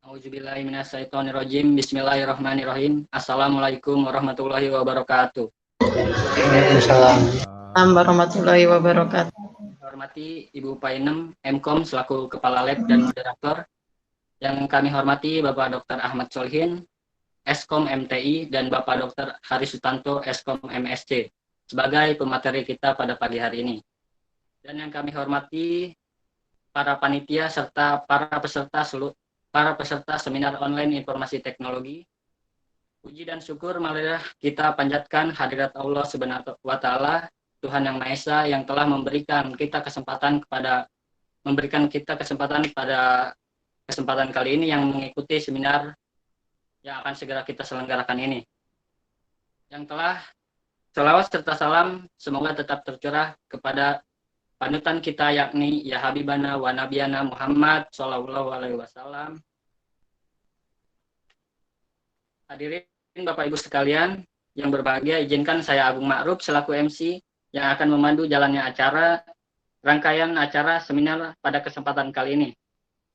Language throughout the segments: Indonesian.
Auzubillahiminasyaitonirrajim. Bismillahirrahmanirrahim. Assalamualaikum warahmatullahi wabarakatuh. Waalaikumsalam warahmatullahi wabarakatuh. Hormati Ibu Painem Mkom selaku Kepala Lab dan Moderator. Yang kami hormati Bapak Dr. Ahmad Solihin, Eskom MTI, dan Bapak Dr. Haris Sutanto, Eskom MSC, sebagai pemateri kita pada pagi hari ini. Dan yang kami hormati para panitia serta para peserta seminar online informasi teknologi. Puji dan syukur marilah kita panjatkan hadirat Allah Subhanahu wa Ta'ala, Tuhan Yang Maha Esa, yang telah memberikan kita kesempatan pada kesempatan kali ini yang mengikuti seminar yang akan segera kita selenggarakan ini. Yang telah selawat serta salam semoga tetap tercurah kepada panutan kita, yakni ya Habibana wa Nabiyana Muhammad Sallallahu Alaihi Wasallam. Hadirin Bapak Ibu sekalian yang berbahagia, izinkan saya Agung Ma'ruf selaku MC yang akan memandu jalannya rangkaian acara seminar pada kesempatan kali ini.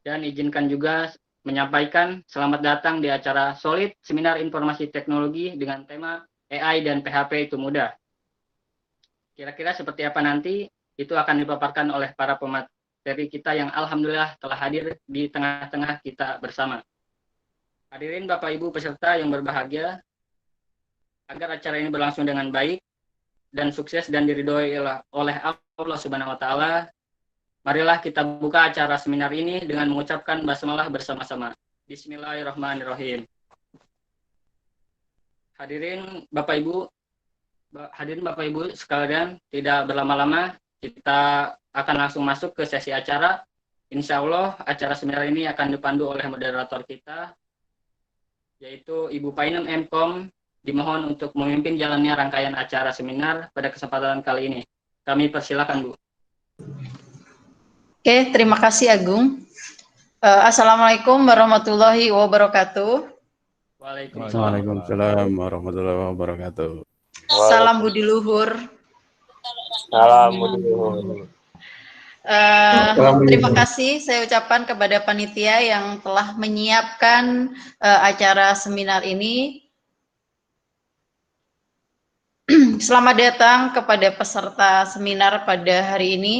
Dan izinkan juga menyampaikan selamat datang di acara Solid Seminar Informasi Teknologi dengan tema AI dan PHP itu mudah. Kira-kira seperti apa nanti, itu akan dipaparkan oleh para pemateri kita yang alhamdulillah telah hadir di tengah-tengah kita bersama. Hadirin Bapak Ibu peserta yang berbahagia, agar acara ini berlangsung dengan baik dan sukses dan diridhoi oleh Allah Subhanahu wa Ta'ala, marilah kita buka acara seminar ini dengan mengucapkan basmalah bersama-sama. Bismillahirrahmanirrahim. Hadirin Bapak Ibu sekalian, tidak berlama-lama, kita akan langsung masuk ke sesi acara. Insya Allah acara seminar ini akan dipandu oleh moderator kita, yaitu Ibu Painem Mkom, dimohon untuk memimpin jalannya rangkaian acara seminar pada kesempatan kali ini. Kami persilakan, Bu. Oke, terima kasih Agung. Assalamualaikum warahmatullahi wabarakatuh. Waalaikumsalam warahmatullahi wabarakatuh. Salam budi luhur. Salam budi luhur. Terima kasih saya ucapkan kepada panitia yang telah menyiapkan acara seminar ini. Selamat datang kepada peserta seminar pada hari ini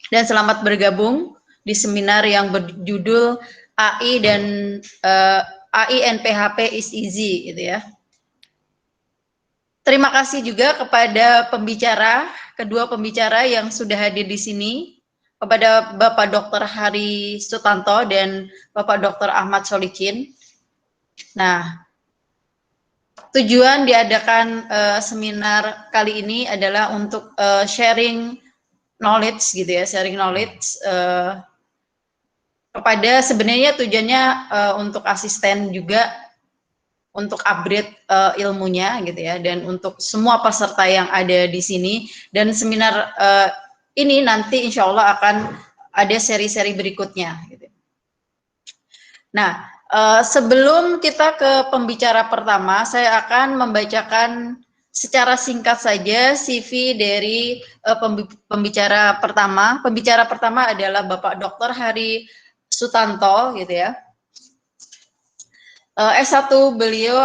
dan selamat bergabung di seminar yang berjudul AI and PHP is easy, gitu ya. Terima kasih juga kepada kedua pembicara yang sudah hadir di sini, kepada Bapak Dr. Hari Sutanto dan Bapak Dr. Ahmad Solihin. Nah, tujuan diadakan seminar kali ini adalah untuk sharing knowledge, gitu ya, kepada sebenarnya tujuannya untuk asisten juga, untuk upgrade ilmunya, gitu ya, dan untuk semua peserta yang ada di sini. Dan seminar ini nanti insya Allah akan ada seri-seri berikutnya, gitu. Nah, sebelum kita ke pembicara pertama, saya akan membacakan secara singkat saja CV dari pembicara pertama. Pembicara pertama adalah Bapak Dr. Hari Sutanto, gitu ya. S1 beliau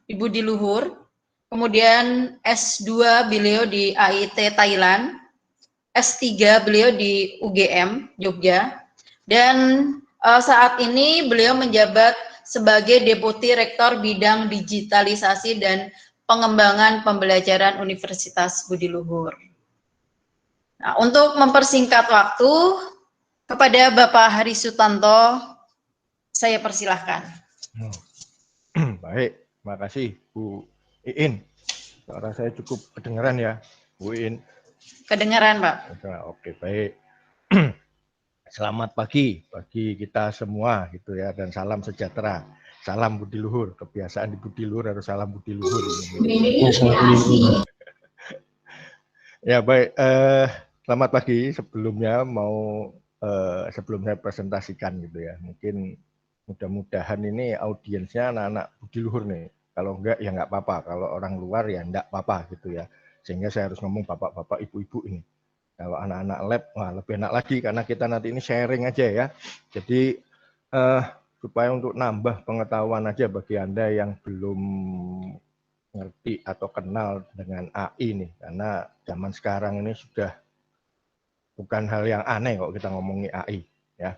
di Budi Luhur, kemudian S2 beliau di AIT Thailand, S3 beliau di UGM Jogja, dan saat ini beliau menjabat sebagai Deputi Rektor Bidang Digitalisasi dan Pengembangan Pembelajaran Universitas Budi Luhur. Nah, untuk mempersingkat waktu, kepada Bapak Hari Sutanto, saya persilahkan. Baik, terima kasih Bu Iin. Suara saya cukup kedengaran ya, Bu Iin? Kedengaran, Pak. Oke, baik. Selamat pagi bagi kita semua, gitu ya, dan salam sejahtera. Salam budi luhur. Kebiasaan di Budi Luhur harus salam budi luhur. Ya, baik. Selamat pagi. Sebelumnya sebelum saya presentasikan, gitu ya, mungkin mudah-mudahan ini audiensnya anak-anak Budi Luhur nih. Kalau enggak ya enggak apa-apa. Kalau orang luar ya enggak apa-apa, gitu ya. Sehingga saya harus ngomong bapak-bapak, ibu-ibu ini. Kalau anak-anak lab, wah lebih enak lagi karena kita nanti ini sharing aja ya. Jadi supaya untuk nambah pengetahuan aja bagi Anda yang belum ngerti atau kenal dengan AI nih, karena zaman sekarang ini sudah bukan hal yang aneh kalau kita ngomongin AI ya.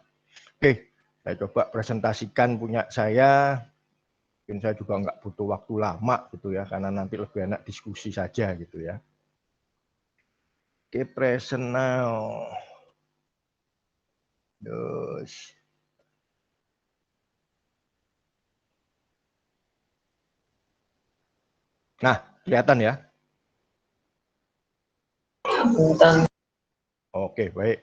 Oke, saya coba presentasikan punya saya. Mungkin saya juga nggak butuh waktu lama gitu ya, karena nanti lebih enak diskusi saja gitu ya. Oke, present now. Terus. Nah, kelihatan ya? Oke, baik.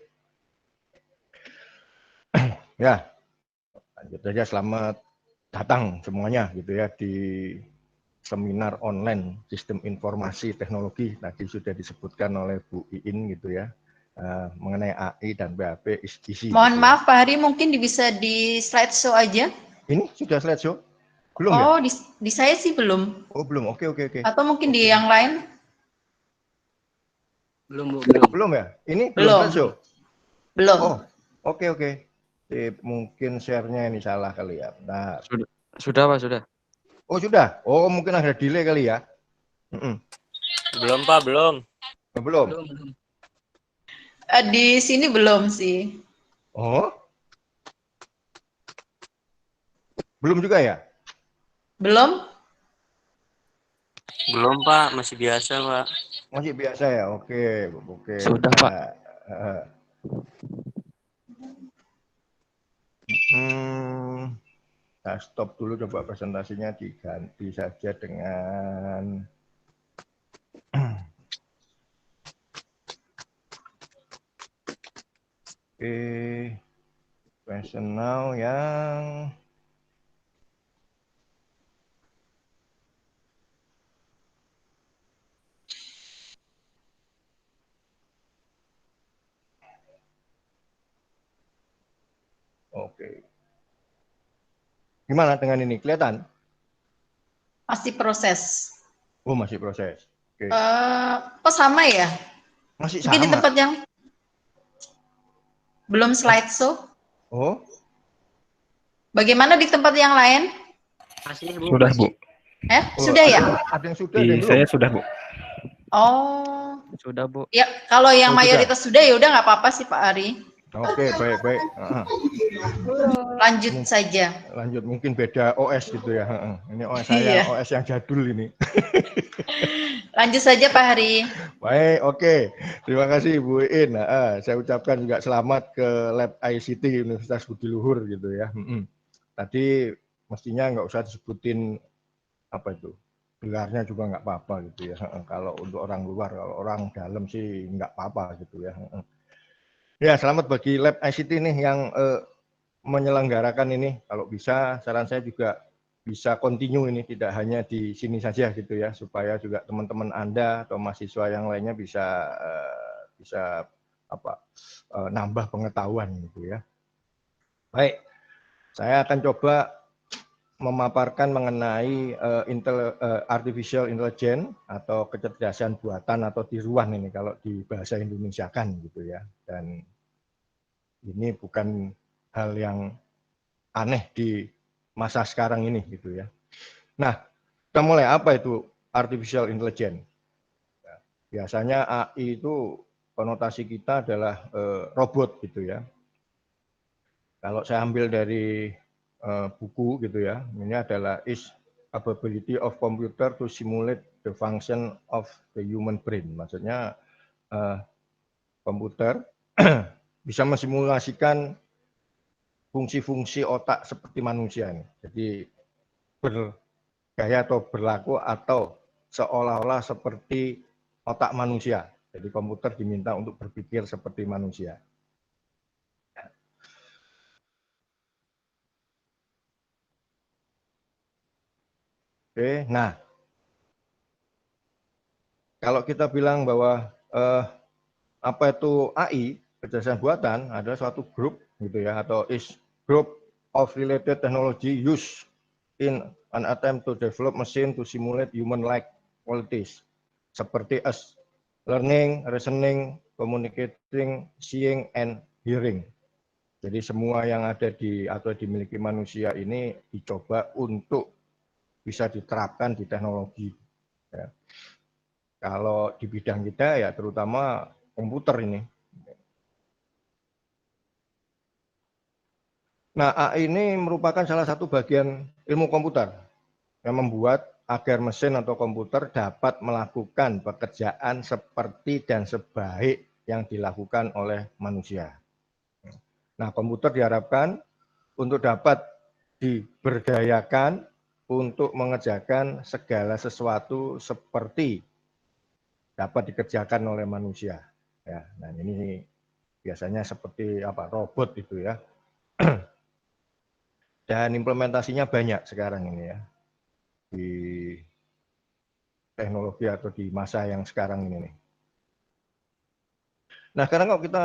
Ya, lanjut saja. Selamat datang semuanya gitu ya di seminar online sistem informasi teknologi. Tadi sudah disebutkan oleh Bu Iin gitu ya, mengenai AI dan PHP isi. Mohon gitu maaf ya. Pak Hari, mungkin bisa di slideshow aja. Ini sudah slideshow? Belum ya? Oh, di saya sih belum. Oh belum, oke. Atau mungkin di yang lain? Belum, Bu, belum. Belum ya? Ini belum Belum. slideshow? Belum. Oh, oke. Mungkin share-nya ini salah kali ya. Nah. Sudah Pak, sudah. Oh sudah? Oh mungkin ada delay kali ya? Belum Pak, belum. Belum? Belum. Di sini belum sih. Oh? Belum juga ya? Belum? Belum Pak, masih biasa Pak. Masih biasa ya? Oke. Sudah Pak. Nah, stop dulu, coba presentasinya diganti saja dengan present now yang oke. Gimana dengan ini? Kelihatan? Masih proses. Oh, masih proses. Oke. Kok sama ya? Masih Mungkin di sama. tempat yang belum slideshow. Oh, Bagaimana di tempat yang lain? Masih, Bu. Sudah, Bu. Sudah ya? Ada yang sudah, ada Di yang belum? saya sudah, Bu. Oh. Sudah Bu. Ya, kalau yang Oh, mayoritas sudah ya udah nggak apa-apa sih Pak Ari. Oke, baik. Lanjut saja. Lanjut, mungkin beda OS gitu ya. Ini OS Iya. saya, OS yang jadul ini. Lanjut saja Pak Hari. Baik, oke. Terima kasih Bu In. Saya ucapkan juga selamat ke Lab ICT Universitas Budi Luhur gitu ya. Tadi mestinya nggak usah disebutin apa itu, gelarnya juga nggak apa-apa gitu ya. Kalau untuk orang luar, kalau orang dalam sih nggak apa-apa gitu ya. Ya, selamat bagi Lab ICT nih yang menyelenggarakan ini. Kalau bisa, saran saya juga bisa continue ini, tidak hanya di sini saja gitu ya, supaya juga teman-teman Anda atau mahasiswa yang lainnya bisa nambah pengetahuan gitu ya. Baik, saya akan coba memaparkan mengenai artificial intelligence atau kecerdasan buatan atau tiruan ini kalau di bahasa Indonesia kan gitu ya. Dan ini bukan hal yang aneh di masa sekarang ini gitu ya. Nah, kita mulai, apa itu artificial intelligence? Biasanya AI itu konotasi kita adalah robot gitu ya. Kalau saya ambil dari buku gitu ya, ini adalah is ability of computer to simulate the function of the human brain. Maksudnya komputer bisa mensimulasikan fungsi-fungsi otak seperti manusia ini. Jadi bergaya atau berlaku atau seolah-olah seperti otak manusia. Jadi komputer diminta untuk berpikir seperti manusia. Oke, nah kalau kita bilang bahwa apa itu AI, kecerdasan buatan, adalah suatu grup gitu ya, atau is group of related technology used in an attempt to develop machine to simulate human-like qualities seperti as learning, reasoning, communicating, seeing, and hearing. Jadi semua yang ada di atau dimiliki manusia ini dicoba untuk bisa diterapkan di teknologi. Ya. Kalau di bidang kita ya terutama komputer ini. Nah, AI ini merupakan salah satu bagian ilmu komputer yang membuat agar mesin atau komputer dapat melakukan pekerjaan seperti dan sebaik yang dilakukan oleh manusia. Nah, komputer diharapkan untuk dapat diberdayakan untuk mengerjakan segala sesuatu seperti dapat dikerjakan oleh manusia. Ya, nah ini biasanya seperti apa robot itu ya. Dan implementasinya banyak sekarang ini ya di teknologi atau di masa yang sekarang ini nih. Nah, sekarang kalau kita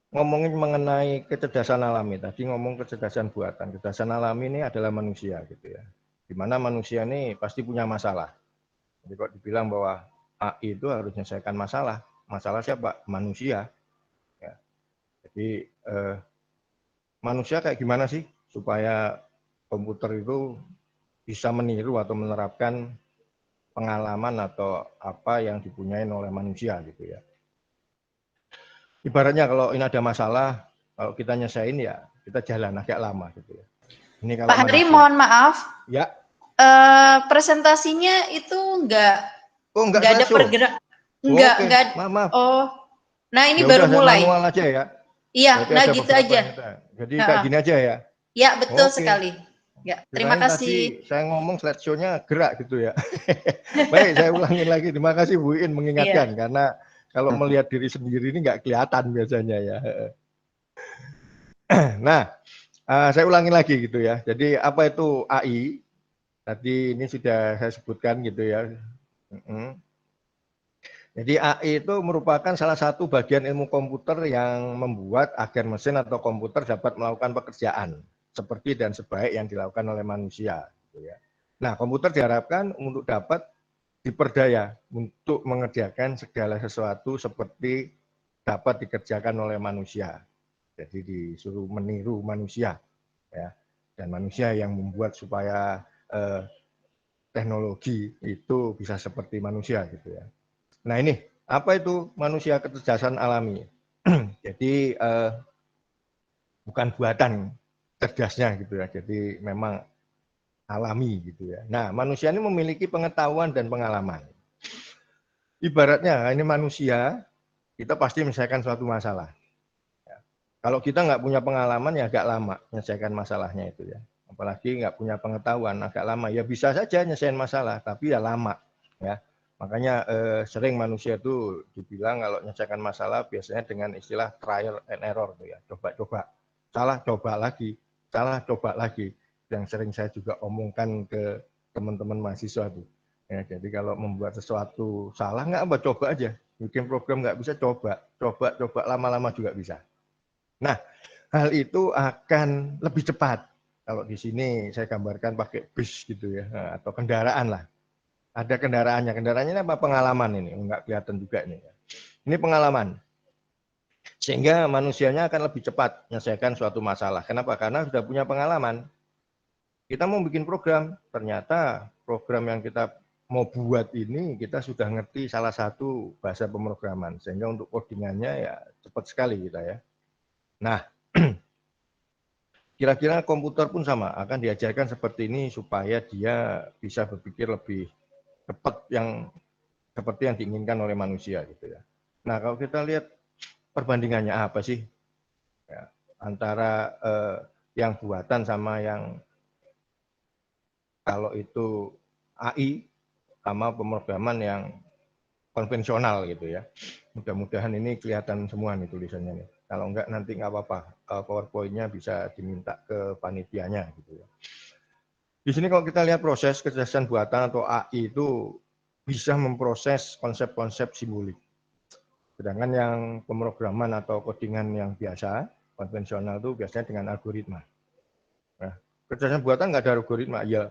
ngomongin mengenai kecerdasan alami, tadi ngomong kecerdasan buatan. Kecerdasan alami ini adalah manusia gitu ya. Di mana manusia ini pasti punya masalah. Jadi kalau dibilang bahwa AI itu harus menyelesaikan masalah. Masalah siapa? Manusia. Ya. Jadi manusia kayak gimana sih supaya komputer itu bisa meniru atau menerapkan pengalaman atau apa yang dipunyai oleh manusia gitu ya. Ibaratnya kalau ini ada masalah, kalau kita nyesain ya kita jalan agak lama gitu ya. Ini kalau Pak Hari, manusia. mohon maaf. Ya. Presentasinya itu enggak ada pergerak. Enggak. Maaf. Oh. Nah, ini Ya baru udah, mulai. manual aja ya. Iya, berarti nah ada gitu beberapa aja. Jadi kayak gini aja ya. Ya, betul sekali. Ya, terima kasih. Tadi saya ngomong slideshow-nya gerak gitu ya. Baik, saya ulangin lagi. Terima kasih Bu In mengingatkan karena kalau melihat diri sendiri ini nggak kelihatan biasanya ya. Nah, saya ulangin lagi gitu ya. Jadi apa itu AI? Tadi ini sudah saya sebutkan gitu ya. Jadi AI itu merupakan salah satu bagian ilmu komputer yang membuat agar mesin atau komputer dapat melakukan pekerjaan seperti dan sebaik yang dilakukan oleh manusia. Gitu ya. Nah, komputer diharapkan untuk dapat diperdaya untuk mengerjakan segala sesuatu seperti dapat dikerjakan oleh manusia. Jadi disuruh meniru manusia, ya. Dan manusia yang membuat supaya teknologi itu bisa seperti manusia gitu ya. Nah ini, apa itu manusia kecerdasan alami? Jadi bukan buatan cerdasnya gitu ya, jadi memang alami gitu ya. Nah manusia ini memiliki pengetahuan dan pengalaman. Ibaratnya ini manusia, kita pasti menyelesaikan suatu masalah. Ya. Kalau kita nggak punya pengalaman ya agak lama menyelesaikan masalahnya itu ya. Apalagi nggak punya pengetahuan agak lama. Ya bisa saja menyelesaikan masalah, tapi ya lama. Ya. Makanya sering manusia itu dibilang kalau menyelesaikan masalah biasanya dengan istilah trial and error tuh ya, coba-coba, salah coba lagi, salah coba lagi. Yang sering saya juga omongkan ke teman-teman mahasiswa tuh. Ya, jadi kalau membuat sesuatu salah nggak apa coba aja, bikin program nggak bisa coba lama-lama juga bisa. Nah, hal itu akan lebih cepat. Kalau di sini saya gambarkan pakai bus gitu ya, atau kendaraan lah. Ada kendaraannya. Kendaraannya ini apa? Pengalaman ini. Enggak kelihatan juga ini. Ini pengalaman. Sehingga manusianya akan lebih cepat menyelesaikan suatu masalah. Kenapa? Karena sudah punya pengalaman. Kita mau bikin program, ternyata program yang kita mau buat ini kita sudah ngerti salah satu bahasa pemrograman. Sehingga untuk codingannya ya cepat sekali kita ya. Nah, kira-kira komputer pun sama. Akan diajarkan seperti ini supaya dia bisa berpikir lebih cepat yang seperti yang diinginkan oleh manusia gitu ya. Nah kalau kita lihat perbandingannya apa sih ya, antara yang buatan sama yang kalau itu AI sama pemrograman yang konvensional gitu ya. Mudah-mudahan ini kelihatan semua nih tulisannya nih. Kalau enggak nanti nggak apa-apa, PowerPoint-nya bisa diminta ke panitianya gitu ya. Di sini kalau kita lihat proses kecerdasan buatan atau AI itu bisa memproses konsep-konsep simbolik. Sedangkan yang pemrograman atau codingan yang biasa, konvensional itu biasanya dengan algoritma. Nah, kecerdasan buatan nggak ada algoritma, ya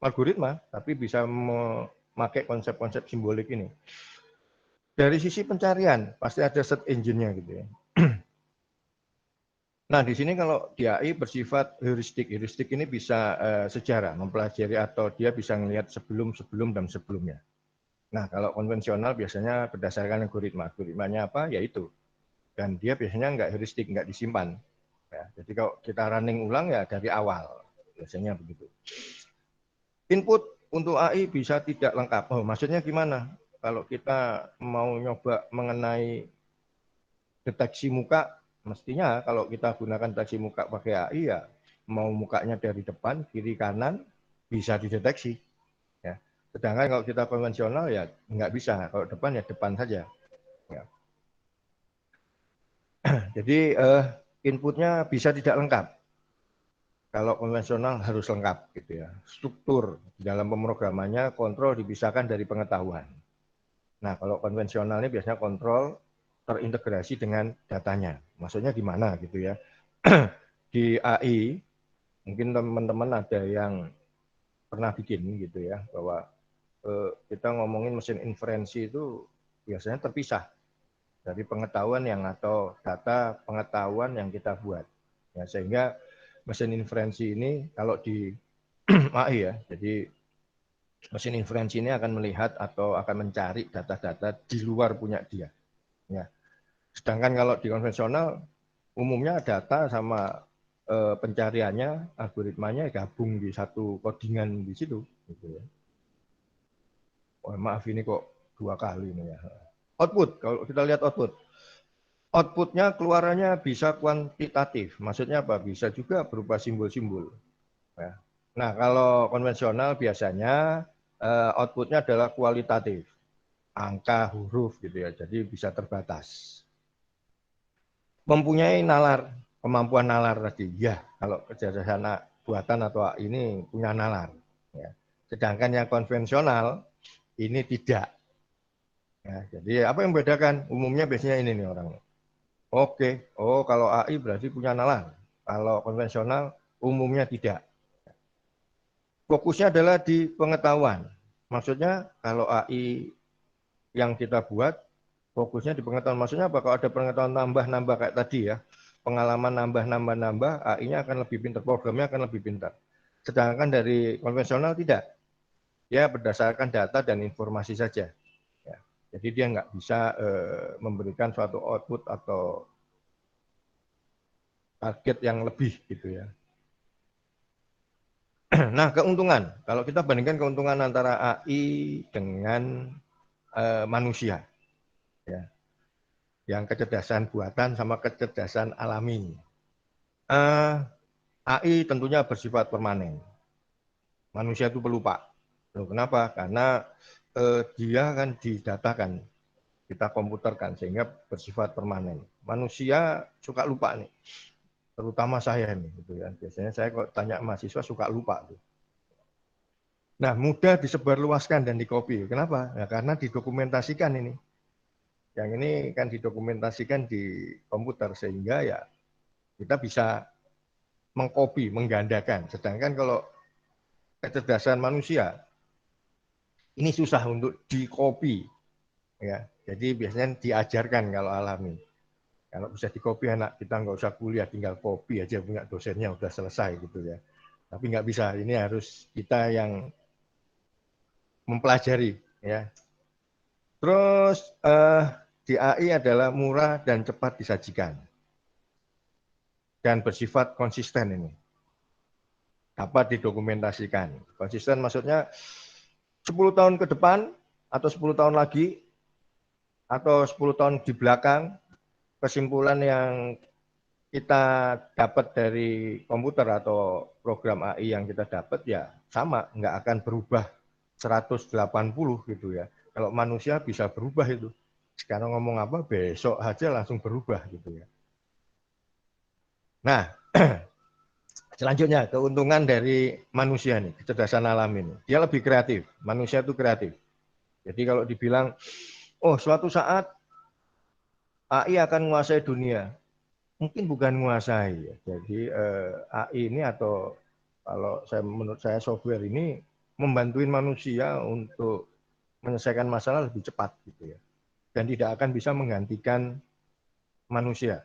algoritma, tapi bisa memakai konsep-konsep simbolik ini. Dari sisi pencarian, pasti ada search engine-nya gitu ya. Nah, di sini kalau di AI bersifat heuristik. Heuristik ini bisa sejarah, mempelajari atau dia bisa melihat sebelum dan sebelumnya. Nah, kalau konvensional biasanya berdasarkan algoritma. Algoritmanya apa? Ya itu. Dan dia biasanya nggak heuristik, nggak disimpan. Ya, jadi kalau kita running ulang ya dari awal. Biasanya begitu. Input untuk AI bisa tidak lengkap. Oh, maksudnya gimana? Kalau kita mau nyoba mengenai deteksi muka, mestinya kalau kita gunakan deteksi muka pakai AI ya mau mukanya dari depan, kiri, kanan bisa dideteksi. Ya. Sedangkan kalau kita konvensional ya nggak bisa. Kalau depan ya depan saja. Ya. Jadi inputnya bisa tidak lengkap. Kalau konvensional harus lengkap gitu ya. Struktur dalam pemrogramannya kontrol dipisahkan dari pengetahuan. Nah, kalau konvensional ini biasanya kontrol terintegrasi dengan datanya. Maksudnya gimana gitu ya. Di AI, mungkin teman-teman ada yang pernah bikin gitu ya, bahwa kita ngomongin mesin inferensi itu biasanya terpisah dari pengetahuan yang atau data pengetahuan yang kita buat. Ya, sehingga mesin inferensi ini kalau di AI ya, jadi mesin inferensi ini akan melihat atau akan mencari data-data di luar punya dia. Ya. Sedangkan kalau di konvensional umumnya data sama pencariannya, algoritmanya gabung di satu codingan di situ. Gitu ya. Oh, maaf ini kok 2 kali ini ya. Output, kalau kita lihat outputnya keluarannya bisa kuantitatif. Maksudnya apa? Bisa juga berupa simbol-simbol. Ya. Nah, kalau konvensional biasanya outputnya adalah kualitatif. Angka, huruf gitu ya. Jadi bisa terbatas. Mempunyai nalar, kemampuan nalar tadi. Ya, kalau kecerdasan buatan atau ini punya nalar. Ya. Sedangkan yang konvensional ini tidak. Ya, jadi apa yang membedakan? Umumnya biasanya ini nih orang. Oke, oh kalau AI berarti punya nalar. Kalau konvensional umumnya tidak. Fokusnya adalah di pengetahuan. Maksudnya kalau AI yang kita buat fokusnya di pengetahuan. Maksudnya apa? Kalau ada pengetahuan nambah-nambah kayak tadi ya, pengalaman nambah-nambah, AI-nya akan lebih pintar, programnya akan lebih pintar. Sedangkan dari konvensional tidak. Dia berdasarkan data dan informasi saja. Ya. Jadi dia nggak bisa memberikan suatu output atau target yang lebih gitu ya. Nah, keuntungan. Kalau kita bandingkan keuntungan antara AI dengan manusia, ya, yang kecerdasan buatan sama kecerdasan alami. AI tentunya bersifat permanen. Manusia itu pelupa. Loh, kenapa? Karena dia kan didatakan, kita komputerkan sehingga bersifat permanen. Manusia suka lupa nih, terutama saya nih, gitu ya. Biasanya saya kok tanya mahasiswa suka lupa tuh. Nah, mudah disebarluaskan dan dikopi. Kenapa? Ya, karena didokumentasikan ini. Yang ini kan didokumentasikan di komputer sehingga ya kita bisa mengkopi, menggandakan. Sedangkan kalau kecerdasan manusia ini susah untuk dikopi, ya. Jadi biasanya diajarkan kalau alami. Kalau bisa dikopi anak kita nggak usah kuliah, tinggal kopi aja punya dosennya udah selesai gitu ya. Tapi nggak bisa. Ini harus kita yang mempelajari, ya. Terus di AI adalah murah dan cepat disajikan dan bersifat konsisten ini. Dapat didokumentasikan. Konsisten maksudnya 10 tahun ke depan atau 10 tahun lagi atau 10 tahun di belakang, kesimpulan yang kita dapat dari komputer atau program AI yang kita dapat ya sama, nggak akan berubah 180 gitu ya. Kalau manusia bisa berubah itu. Sekarang ngomong apa, besok aja langsung berubah gitu ya. Nah, selanjutnya keuntungan dari manusia nih, kecerdasan alam ini. Dia lebih kreatif, manusia itu kreatif. Jadi kalau dibilang, oh suatu saat AI akan menguasai dunia, mungkin bukan menguasai. Ya. Jadi AI ini atau kalau menurut saya software ini membantuin manusia untuk menyelesaikan masalah lebih cepat gitu ya. Dan tidak akan bisa menggantikan manusia.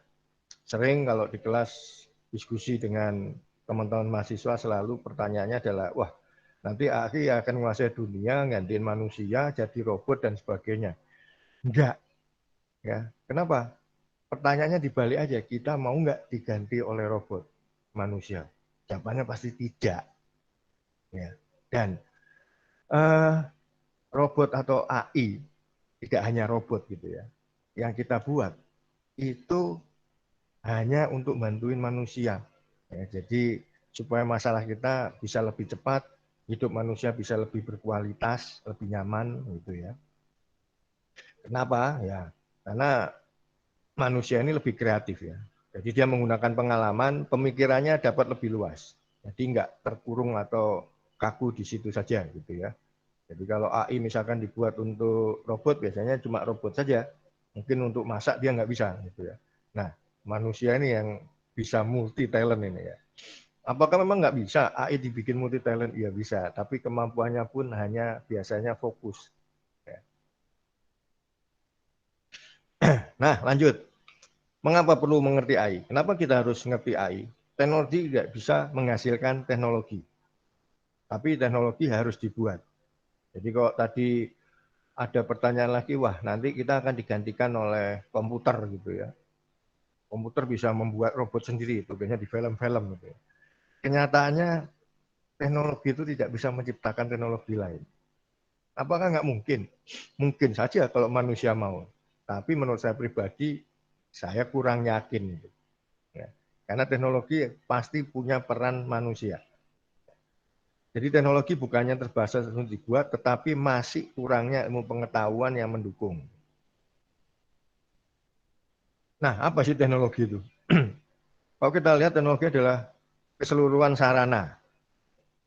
sering kalau di kelas diskusi dengan teman-teman mahasiswa selalu pertanyaannya adalah, wah nanti AI akan menguasai dunia, gantiin manusia, jadi robot dan sebagainya. Enggak, ya. Kenapa? Pertanyaannya dibalik aja, kita mau nggak diganti oleh robot manusia? Jawabannya pasti tidak. Ya. Dan robot atau AI tidak hanya robot gitu ya. Yang kita buat itu hanya untuk bantuin manusia. Ya, jadi supaya masalah kita bisa lebih cepat, hidup manusia bisa lebih berkualitas, lebih nyaman gitu ya. Kenapa? Ya, karena manusia ini lebih kreatif ya. Jadi dia menggunakan pengalaman, pemikirannya dapat lebih luas. Jadi nggak terkurung atau kaku di situ saja gitu ya. Jadi kalau AI misalkan dibuat untuk robot, biasanya cuma robot saja. Mungkin untuk masak dia nggak bisa gitu ya. Nah, manusia ini yang bisa multi talent ini ya. Apakah memang nggak bisa AI dibikin multi talent? Iya bisa, tapi kemampuannya pun hanya biasanya fokus. Ya. Nah, lanjut. Mengapa perlu mengerti AI? Kenapa kita harus mengerti AI? Teknologi tidak bisa menghasilkan teknologi, tapi teknologi harus dibuat. Jadi kalau tadi ada pertanyaan lagi, wah nanti kita akan digantikan oleh komputer gitu ya. Komputer bisa membuat robot sendiri, itu biasanya di film-film gitu ya. Kenyataannya teknologi itu tidak bisa menciptakan teknologi lain. Apakah nggak mungkin? Mungkin saja kalau manusia mau. Tapi menurut saya pribadi, saya kurang yakin. Ya. Karena teknologi pasti punya peran manusia. Jadi teknologi bukannya terbatas untuk dibuat, tetapi masih kurangnya ilmu pengetahuan yang mendukung. Nah, apa sih teknologi itu? Kalau kita lihat teknologi adalah keseluruhan sarana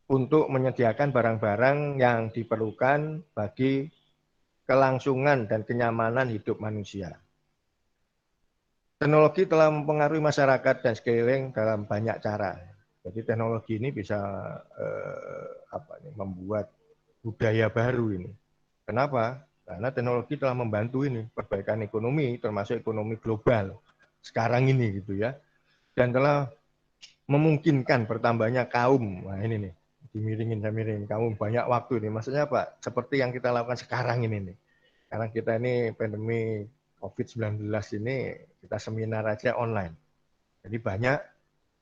untuk menyediakan barang-barang yang diperlukan bagi kelangsungan dan kenyamanan hidup manusia. Teknologi telah mempengaruhi masyarakat dan sekeliling dalam banyak cara. Jadi teknologi ini bisa membuat budaya baru ini. Kenapa? Karena teknologi telah membantu ini perbaikan ekonomi, termasuk ekonomi global sekarang ini gitu ya, dan telah memungkinkan bertambahnya kaum. Nah ini nih, dimiringin kaum banyak waktu nih. Maksudnya apa? Seperti yang kita lakukan sekarang ini nih. Karena kita ini pandemi COVID-19 ini, kita seminar aja online. Jadi banyak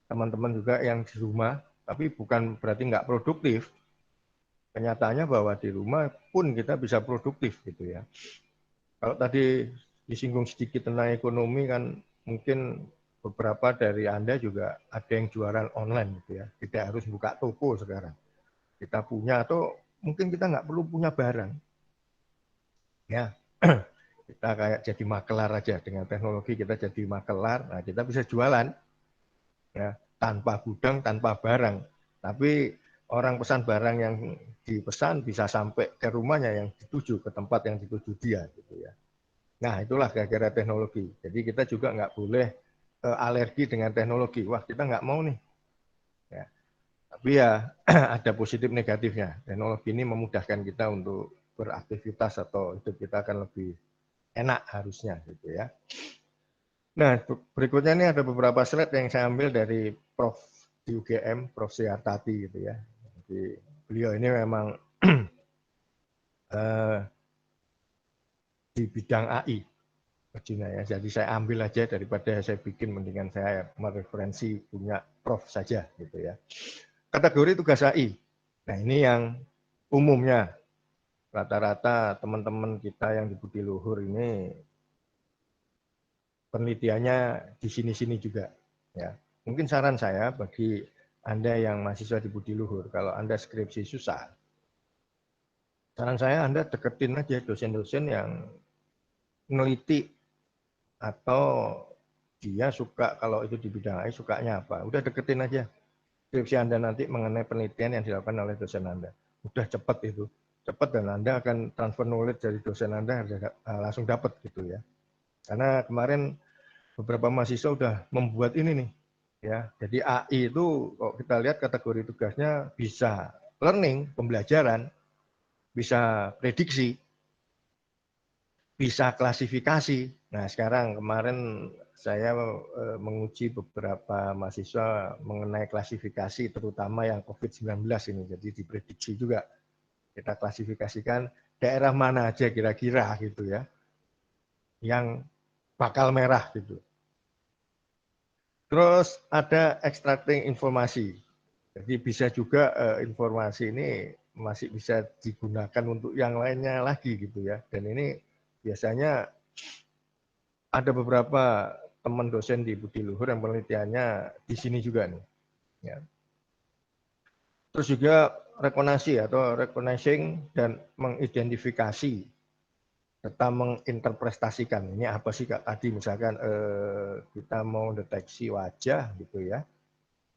teman-teman juga yang di rumah, tapi bukan berarti nggak produktif. Kenyataannya bahwa di rumah pun kita bisa produktif gitu ya. Kalau tadi disinggung sedikit tentang ekonomi kan mungkin beberapa dari Anda juga ada yang jualan online gitu ya. Tidak harus buka toko sekarang. Kita punya atau mungkin kita nggak perlu punya barang. Ya, kita kayak jadi makelar aja dengan teknologi kita jadi makelar. Nah, kita bisa jualan ya tanpa gudang, tanpa barang. Tapi orang pesan barang yang dipesan bisa sampai ke rumahnya yang dituju, ke tempat yang dituju dia gitu ya. Nah, itulah gara-gara teknologi. Jadi kita juga nggak boleh alergi dengan teknologi. Wah, kita nggak mau nih. Ya. Tapi ya ada positif negatifnya. Teknologi ini memudahkan kita untuk beraktivitas atau hidup kita akan lebih enak harusnya gitu ya. Nah, berikutnya ini ada beberapa slide yang saya ambil dari Prof di UGM, Prof Siartati gitu ya. Jadi beliau ini memang di bidang AI, Cina ya. Jadi saya ambil aja daripada saya bikin, mendingan saya mereferensi punya Prof saja gitu ya. Kategori tugas AI. Nah ini yang umumnya rata-rata teman-teman kita yang di Budi Luhur ini penelitiannya di sini-sini juga. Ya, mungkin saran saya bagi Anda yang mahasiswa di Budi Luhur, kalau Anda skripsi susah, saran saya Anda deketin aja dosen-dosen yang meneliti atau dia suka kalau itu di bidang AI sukanya apa. Udah deketin aja skripsi Anda nanti mengenai penelitian yang dilakukan oleh dosen Anda. Udah cepat itu. Cepat dan Anda akan transfer knowledge dari dosen Anda langsung dapat gitu ya. Karena kemarin beberapa mahasiswa sudah membuat ini nih ya. Jadi AI itu kalau kita lihat kategori tugasnya bisa learning, pembelajaran, bisa prediksi, bisa klasifikasi. Nah, sekarang kemarin saya menguji beberapa mahasiswa mengenai klasifikasi, terutama yang COVID-19 ini. Jadi diprediksi juga kita klasifikasikan daerah mana aja kira-kira gitu ya, yang bakal merah gitu. Terus ada extracting informasi. Jadi bisa juga informasi ini masih bisa digunakan untuk yang lainnya lagi gitu ya. Dan ini biasanya ada beberapa teman dosen di Budi Luhur yang penelitiannya di sini juga nih. Ya. Terus juga rekonasi atau recognizing dan mengidentifikasi serta menginterpretasikan. Ini apa sih Kak tadi misalkan kita mau deteksi wajah gitu ya.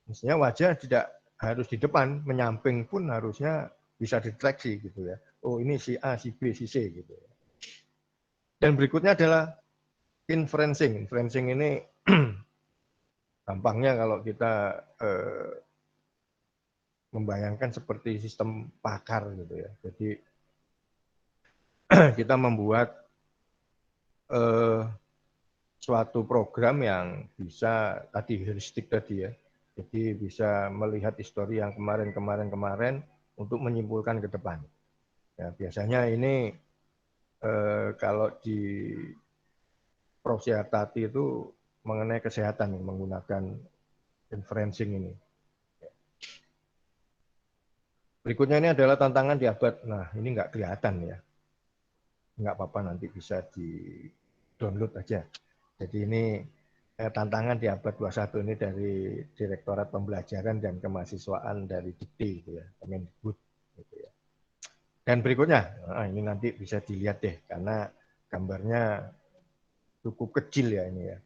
Misalnya wajah tidak harus di depan, menyamping pun harusnya bisa dideteksi gitu ya. Oh ini si A, si B, si C gitu. Dan berikutnya adalah inferencing. Inferencing ini gampangnya kalau kita membayangkan seperti sistem pakar gitu ya. Jadi kita membuat suatu program yang bisa tadi heuristik tadi ya. Jadi bisa melihat histori yang kemarin untuk menyimpulkan ke depan. Ya, biasanya ini kalau di Prof. Tati itu mengenai kesehatan menggunakan inferencing ini. Berikutnya ini adalah tantangan di abad, nah ini nggak kelihatan ya. Nggak apa-apa nanti bisa di-download aja. Jadi ini tantangan di abad 21 ini dari Direktorat Pembelajaran dan Kemahasiswaan dari Dikti gitu ya, Kemendikbud gitu ya. Dan berikutnya, nah ini nanti bisa dilihat deh karena gambarnya cukup kecil ya ini ya.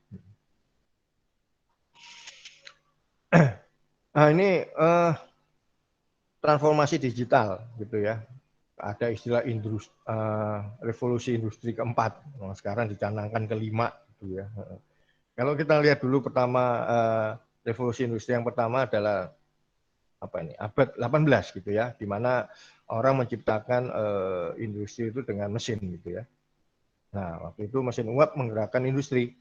Nah ini transformasi digital gitu ya. Ada istilah revolusi industri keempat, nah, sekarang dicanangkan kelima gitu ya. Kalau kita lihat dulu pertama revolusi industri yang pertama adalah apa ini abad 18 gitu ya, di mana orang menciptakan industri itu dengan mesin gitu ya. Nah waktu itu mesin uap menggerakkan industri,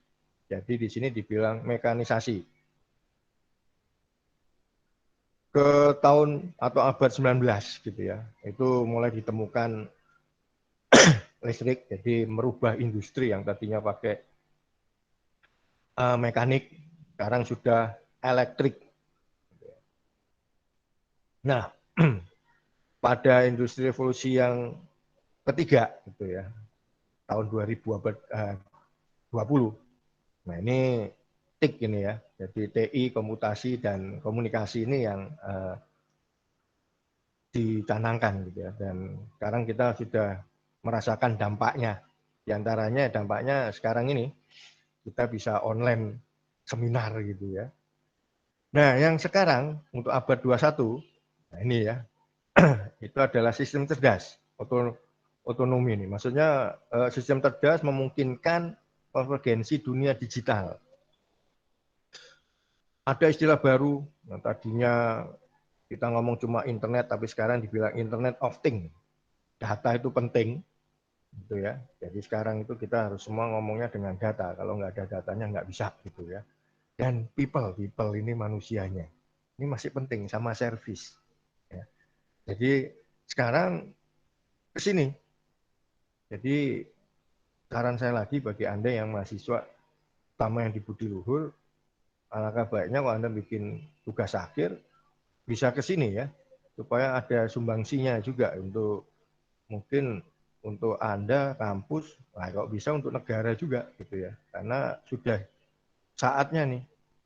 jadi di sini dibilang mekanisasi. Ke tahun atau abad 19 gitu ya, itu mulai ditemukan listrik, jadi merubah industri yang tadinya pakai mekanik, sekarang sudah elektrik. Nah, pada industri revolusi yang ketiga gitu ya, tahun 2000 abad 20. Nah ini TIK ini ya, jadi TI, komutasi dan komunikasi ini yang dicanangkan gitu ya. Dan sekarang kita sudah merasakan dampaknya. Di antaranya dampaknya sekarang ini kita bisa online seminar gitu ya. Nah, yang sekarang untuk abad 21, nah ini ya, itu adalah sistem cerdas, otonomi ini. Maksudnya sistem cerdas memungkinkan konvergensi dunia digital. Ada istilah baru, yang tadinya kita ngomong cuma internet, tapi sekarang dibilang Internet of Things. Data itu penting, gitu ya. Jadi sekarang itu kita harus semua ngomongnya dengan data. Kalau nggak ada datanya nggak bisa, gitu ya. Dan people ini manusianya. Ini masih penting sama service. Ya. Jadi sekarang ke sini. Jadi saran saya lagi bagi Anda yang mahasiswa, terutama yang di Budi Luhur, alangkah baiknya kalau Anda bikin tugas akhir, bisa ke sini ya, supaya ada sumbangsinya juga untuk mungkin untuk Anda kampus, nah kalau bisa untuk negara juga gitu ya, karena sudah saatnya nih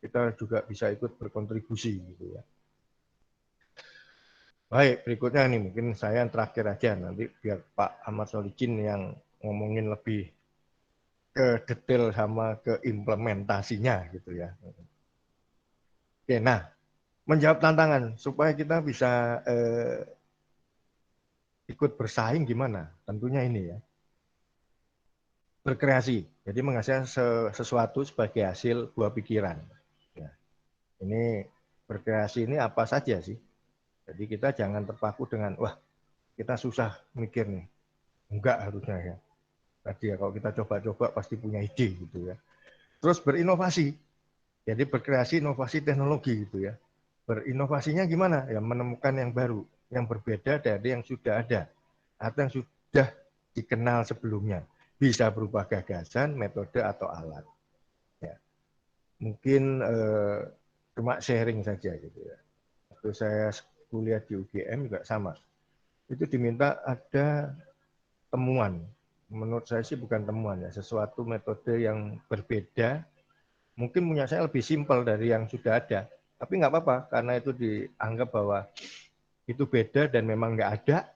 kita juga bisa ikut berkontribusi gitu ya. Baik, berikutnya nih mungkin saya yang terakhir aja, nanti biar Pak Ahmad Solikin yang ngomongin lebih ke detail sama ke implementasinya gitu ya. Oke, nah menjawab tantangan supaya kita bisa ikut bersaing gimana? Tentunya ini ya, berkreasi. Jadi menghasilkan sesuatu sebagai hasil buah pikiran. Ya. Ini berkreasi ini apa saja sih? Jadi kita jangan terpaku dengan wah kita susah mikir nih. Enggak harusnya ya. Tadi ya kalau kita coba-coba pasti punya ide gitu ya. terus berinovasi. Jadi berkreasi inovasi teknologi gitu ya. Berinovasinya gimana? Ya menemukan yang baru, yang berbeda dari yang sudah ada atau yang sudah dikenal sebelumnya. Bisa berupa gagasan, metode atau alat. Ya. Mungkin cuma sharing saja gitu ya. Waktu saya kuliah di UGM juga sama. Itu diminta ada temuan. Menurut saya sih bukan temuan ya, sesuatu metode yang berbeda. Mungkin punya saya lebih simpel dari yang sudah ada. Tapi nggak apa-apa, karena itu dianggap bahwa itu beda dan memang nggak ada.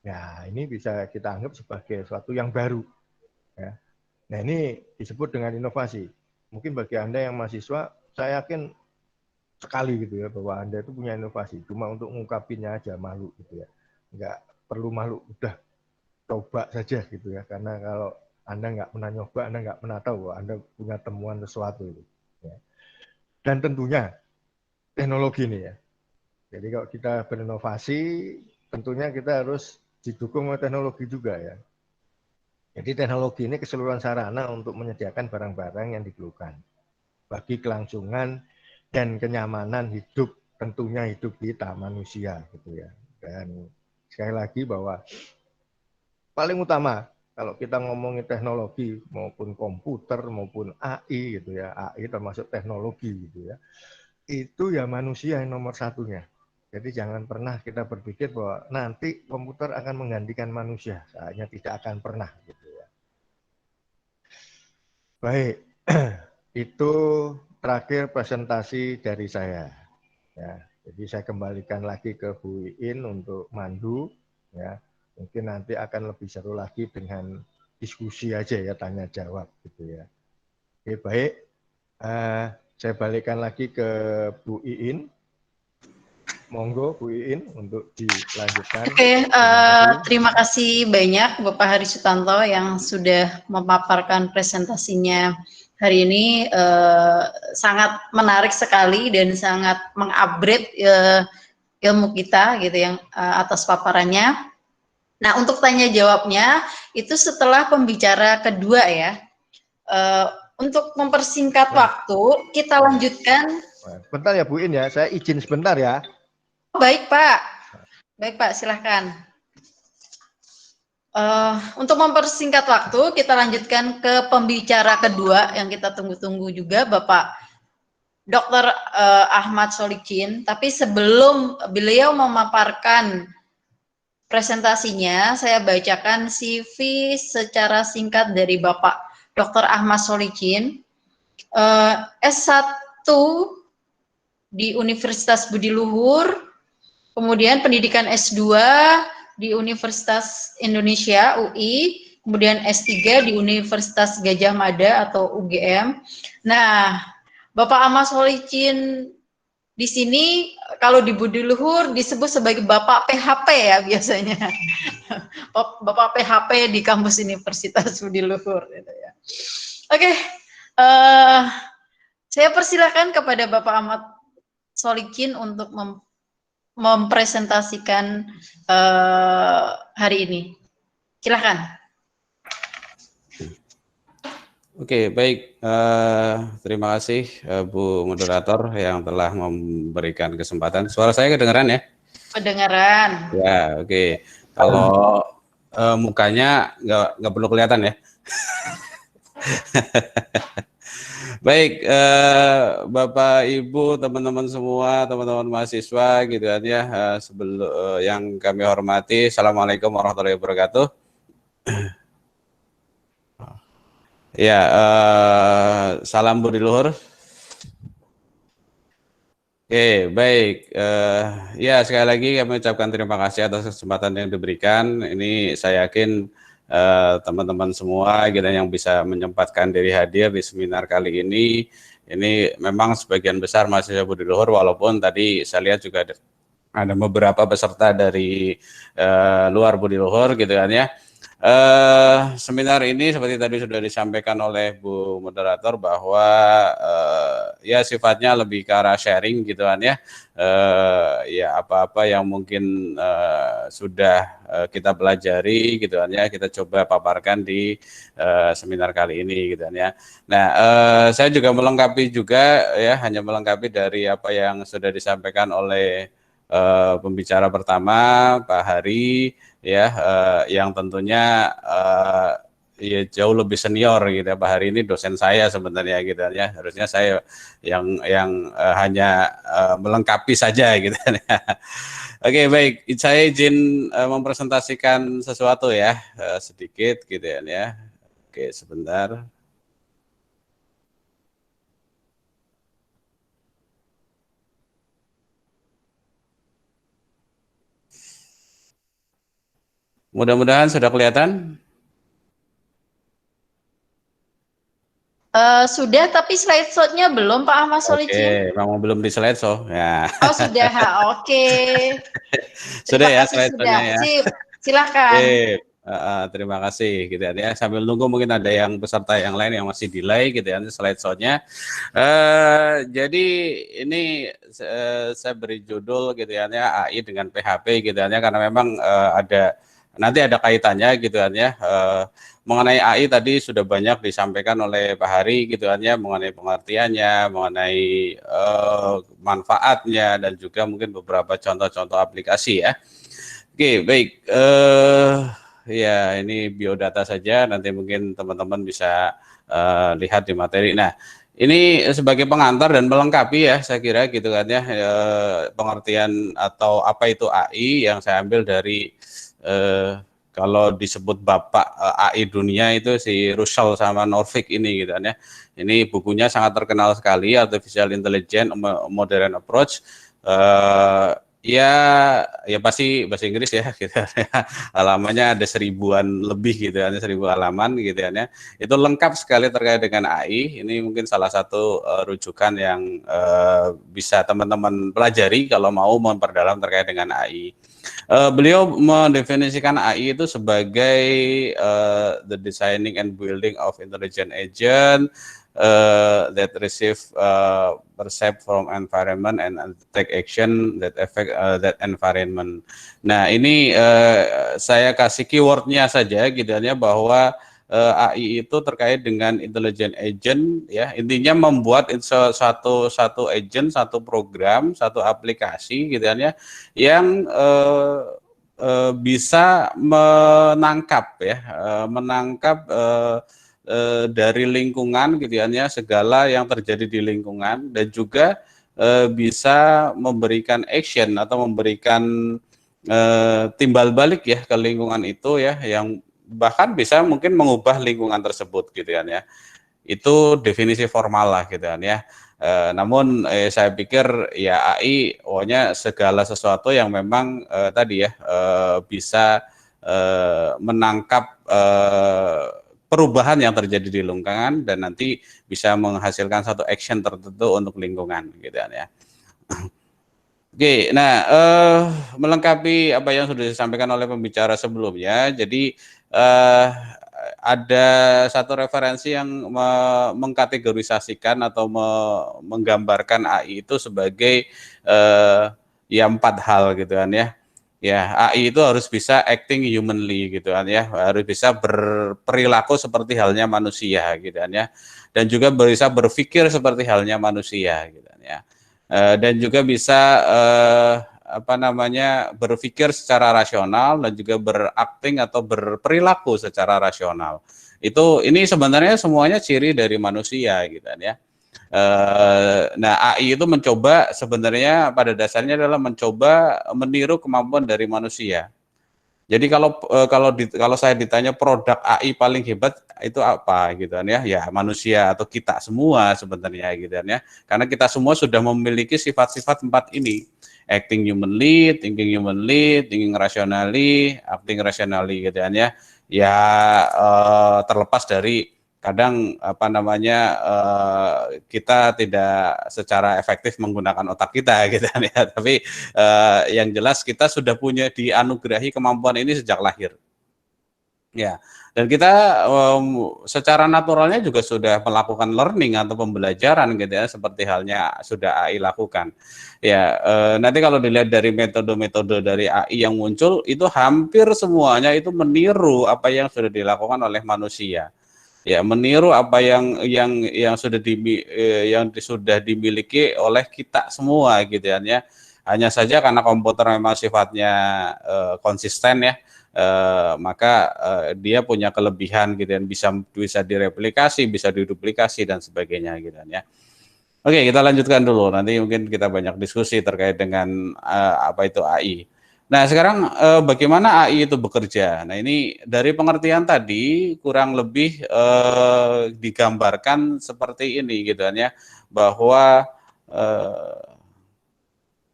Ya ini bisa kita anggap sebagai sesuatu yang baru. Ya. Nah ini disebut dengan inovasi. Mungkin bagi Anda yang mahasiswa, saya yakin sekali gitu ya bahwa Anda itu punya inovasi. Cuma untuk ngungkapinnya aja malu gitu ya. Nggak perlu malu, udah coba saja gitu ya. Karena kalau Anda nggak pernah nyoba, Anda nggak pernah tahu bahwa Anda punya temuan sesuatu itu. Ya. Dan tentunya teknologi ini ya. Jadi kalau kita berinovasi, tentunya kita harus didukung oleh teknologi juga ya. Jadi teknologi ini keseluruhan sarana untuk menyediakan barang-barang yang diperlukan bagi kelangsungan dan kenyamanan hidup, tentunya hidup kita manusia gitu ya. Dan sekali lagi bahwa paling utama kalau kita ngomongin teknologi maupun komputer maupun AI gitu ya, AI termasuk teknologi gitu ya, itu ya manusia yang nomor satunya. Jadi jangan pernah kita berpikir bahwa nanti komputer akan menggantikan manusia, hanya tidak akan pernah gitu ya. Baik, itu terakhir presentasi dari saya. Ya, jadi saya kembalikan lagi ke Bu Iin untuk mandu. Ya, mungkin nanti akan lebih seru lagi dengan diskusi aja ya, tanya jawab gitu ya. Oke, baik. Saya balikkan lagi ke Bu Iin. Monggo Bu Iin untuk dilanjutkan. Oke, terima kasih banyak Bapak Hari Sutanto yang sudah memaparkan presentasinya hari ini. Sangat menarik sekali dan sangat mengupgrade ilmu kita gitu yang atas paparannya. Nah, untuk tanya jawabnya itu setelah pembicara kedua ya. Untuk mempersingkat waktu, kita lanjutkan. Bentar ya Bu Iin ya, saya izin sebentar ya. Baik Pak, baik Pak, silahkan. Untuk mempersingkat waktu, kita lanjutkan ke pembicara kedua yang kita tunggu-tunggu juga, Bapak Dr. Ahmad Solikin. Tapi sebelum beliau memaparkan presentasinya, saya bacakan CV secara singkat dari Bapak Dr. Ahmad Solikin. S1 di Universitas Budi Luhur, kemudian pendidikan S2 di Universitas Indonesia UI, kemudian S3 di Universitas Gajah Mada atau UGM. Nah, Bapak Ahmad Solikin di sini kalau di Budi Luhur disebut sebagai Bapak PHP ya biasanya. Bapak PHP di kampus Universitas Budi Luhur gitu ya. Oke, saya persilakan kepada Bapak Ahmad Solikin untuk mempresentasikan hari ini. Silakan. Oke, baik. Terima kasih Bu Moderator yang telah memberikan kesempatan. Suara saya kedengaran ya? Kedengaran. Ya, oke. Kalau mukanya nggak perlu kelihatan ya. Baik, Bapak, Ibu, teman-teman semua, teman-teman mahasiswa, gitu kan ya. Sebelum yang kami hormati, Assalamualaikum warahmatullahi wabarakatuh. Ya, salam Budi Luhur. Oke, baik. Ya, sekali lagi kami ucapkan terima kasih atas kesempatan yang diberikan. Ini saya yakin teman-teman semua gitu yang bisa menyempatkan diri hadir di seminar kali ini memang sebagian besar mahasiswa Budi Luhur, walaupun tadi saya lihat juga ada beberapa peserta dari luar Budi Luhur gitu kan ya. Seminar ini seperti tadi sudah disampaikan oleh Bu Moderator bahwa ya sifatnya lebih ke arah sharing gitu kan ya. Ya apa-apa yang mungkin sudah kita pelajari gitu kan ya, kita coba paparkan di seminar kali ini gitu kan ya. Nah, saya juga melengkapi juga ya, hanya melengkapi dari apa yang sudah disampaikan oleh pembicara pertama Pak Hari ya, yang tentunya ya jauh lebih senior gitu ya. Pak Hari ini dosen saya sebenarnya gitu ya. Harusnya saya yang hanya melengkapi saja gitu ya. Oke, baik. Saya izin mempresentasikan sesuatu ya, sedikit gitu ya. Oke, sebentar. Mudah-mudahan sudah kelihatan. Sudah, tapi slideshow-nya belum Pak Ahmad Solicin. Oke, memang belum di slideshow ya. Oh sudah, oke. Sudah Terima ya kasih slideshow-nya sudah. ya. Sip, silakan. Sip. Terima kasih gitu ya. Sambil nunggu mungkin ada yang peserta yang lain yang masih delay gitu ya slideshow-nya. Jadi ini saya beri judul gitu ya AI dengan PHP gitu ya, karena memang nanti ada kaitannya gitu ya. Mengenai AI tadi sudah banyak disampaikan oleh Pak Hari gitu kan ya, mengenai pengertiannya, mengenai manfaatnya, dan juga mungkin beberapa contoh-contoh aplikasi ya. Oke, baik. Ya, ini biodata saja, nanti mungkin teman-teman bisa lihat di materi. Nah, ini sebagai pengantar dan melengkapi ya, saya kira gitu kan ya, pengertian atau apa itu AI yang saya ambil dari kalau disebut bapak AI dunia itu si Russell sama Norvig ini gitu kan ya. Ini bukunya sangat terkenal sekali, Artificial Intelligence Modern Approach. Ya pasti bahasa Inggris ya gitu ya. Halamannya ada 1000-an lebih gitu ya, 1000 halaman gitu ya. Itu lengkap sekali terkait dengan AI. Ini mungkin salah satu rujukan yang bisa teman-teman pelajari kalau mau memperdalam terkait dengan AI. Beliau mendefinisikan AI itu sebagai the designing and building of intelligent agent that receive perceive from environment and take action that affect that environment. Nah, ini saya kasih keywordnya saja gitu ya, bahwa AI itu terkait dengan intelligent agent ya, intinya membuat satu agent, satu program, satu aplikasi gitu ya, yang bisa menangkap ya, dari lingkungan gitu ya, segala yang terjadi di lingkungan, dan juga bisa memberikan action atau memberikan timbal balik ya ke lingkungan itu ya, yang bahkan bisa mungkin mengubah lingkungan tersebut gitu kan ya. Itu definisi formal lah gitu kan ya. Namun saya pikir ya AI pokoknya segala sesuatu yang memang tadi ya bisa menangkap perubahan yang terjadi di lingkungan dan nanti bisa menghasilkan satu action tertentu untuk lingkungan gitu kan ya. Oke, nah melengkapi apa yang sudah disampaikan oleh pembicara sebelumnya, jadi ada satu referensi yang mengkategorisasikan atau menggambarkan AI itu sebagai ya 4 hal gitu kan ya. Ya, AI itu harus bisa acting humanly gitu kan ya, harus bisa berperilaku seperti halnya manusia gitu kan ya, dan juga bisa berpikir seperti halnya manusia gitu kan ya. Dan juga bisa berpikir secara rasional dan juga berakting atau berperilaku secara rasional. Ini sebenarnya semuanya ciri dari manusia gitu kan ya. Nah, AI itu mencoba sebenarnya pada dasarnya adalah mencoba meniru kemampuan dari manusia. Jadi kalau saya ditanya produk AI paling hebat itu apa gitu kan ya, ya manusia atau kita semua sebenarnya gitu kan ya. Karena kita semua sudah memiliki sifat-sifat 4 ini. Acting humanly, thinking humanly, thinking rationally, acting rationally gitu kan ya. Ya terlepas dari kadang kita tidak secara efektif menggunakan otak kita gitu kan ya, tapi yang jelas kita sudah punya dianugerahi kemampuan ini sejak lahir Ya, dan kita secara naturalnya juga sudah melakukan learning atau pembelajaran gitu ya, seperti halnya sudah AI lakukan. Ya, nanti kalau dilihat dari metode-metode dari AI yang muncul, itu hampir semuanya itu meniru apa yang sudah dilakukan oleh manusia. Ya, meniru apa yang sudah dimiliki oleh kita semua gitu ya. Hanya saja karena komputer memang sifatnya konsisten ya. Maka dia punya kelebihan gitu dan bisa direplikasi, bisa diduplikasi dan sebagainya gitu ya. Oke, kita lanjutkan dulu. Nanti mungkin kita banyak diskusi terkait dengan apa itu AI. Nah, sekarang bagaimana AI itu bekerja? Nah, ini dari pengertian tadi kurang lebih digambarkan seperti ini gitu ya, bahwa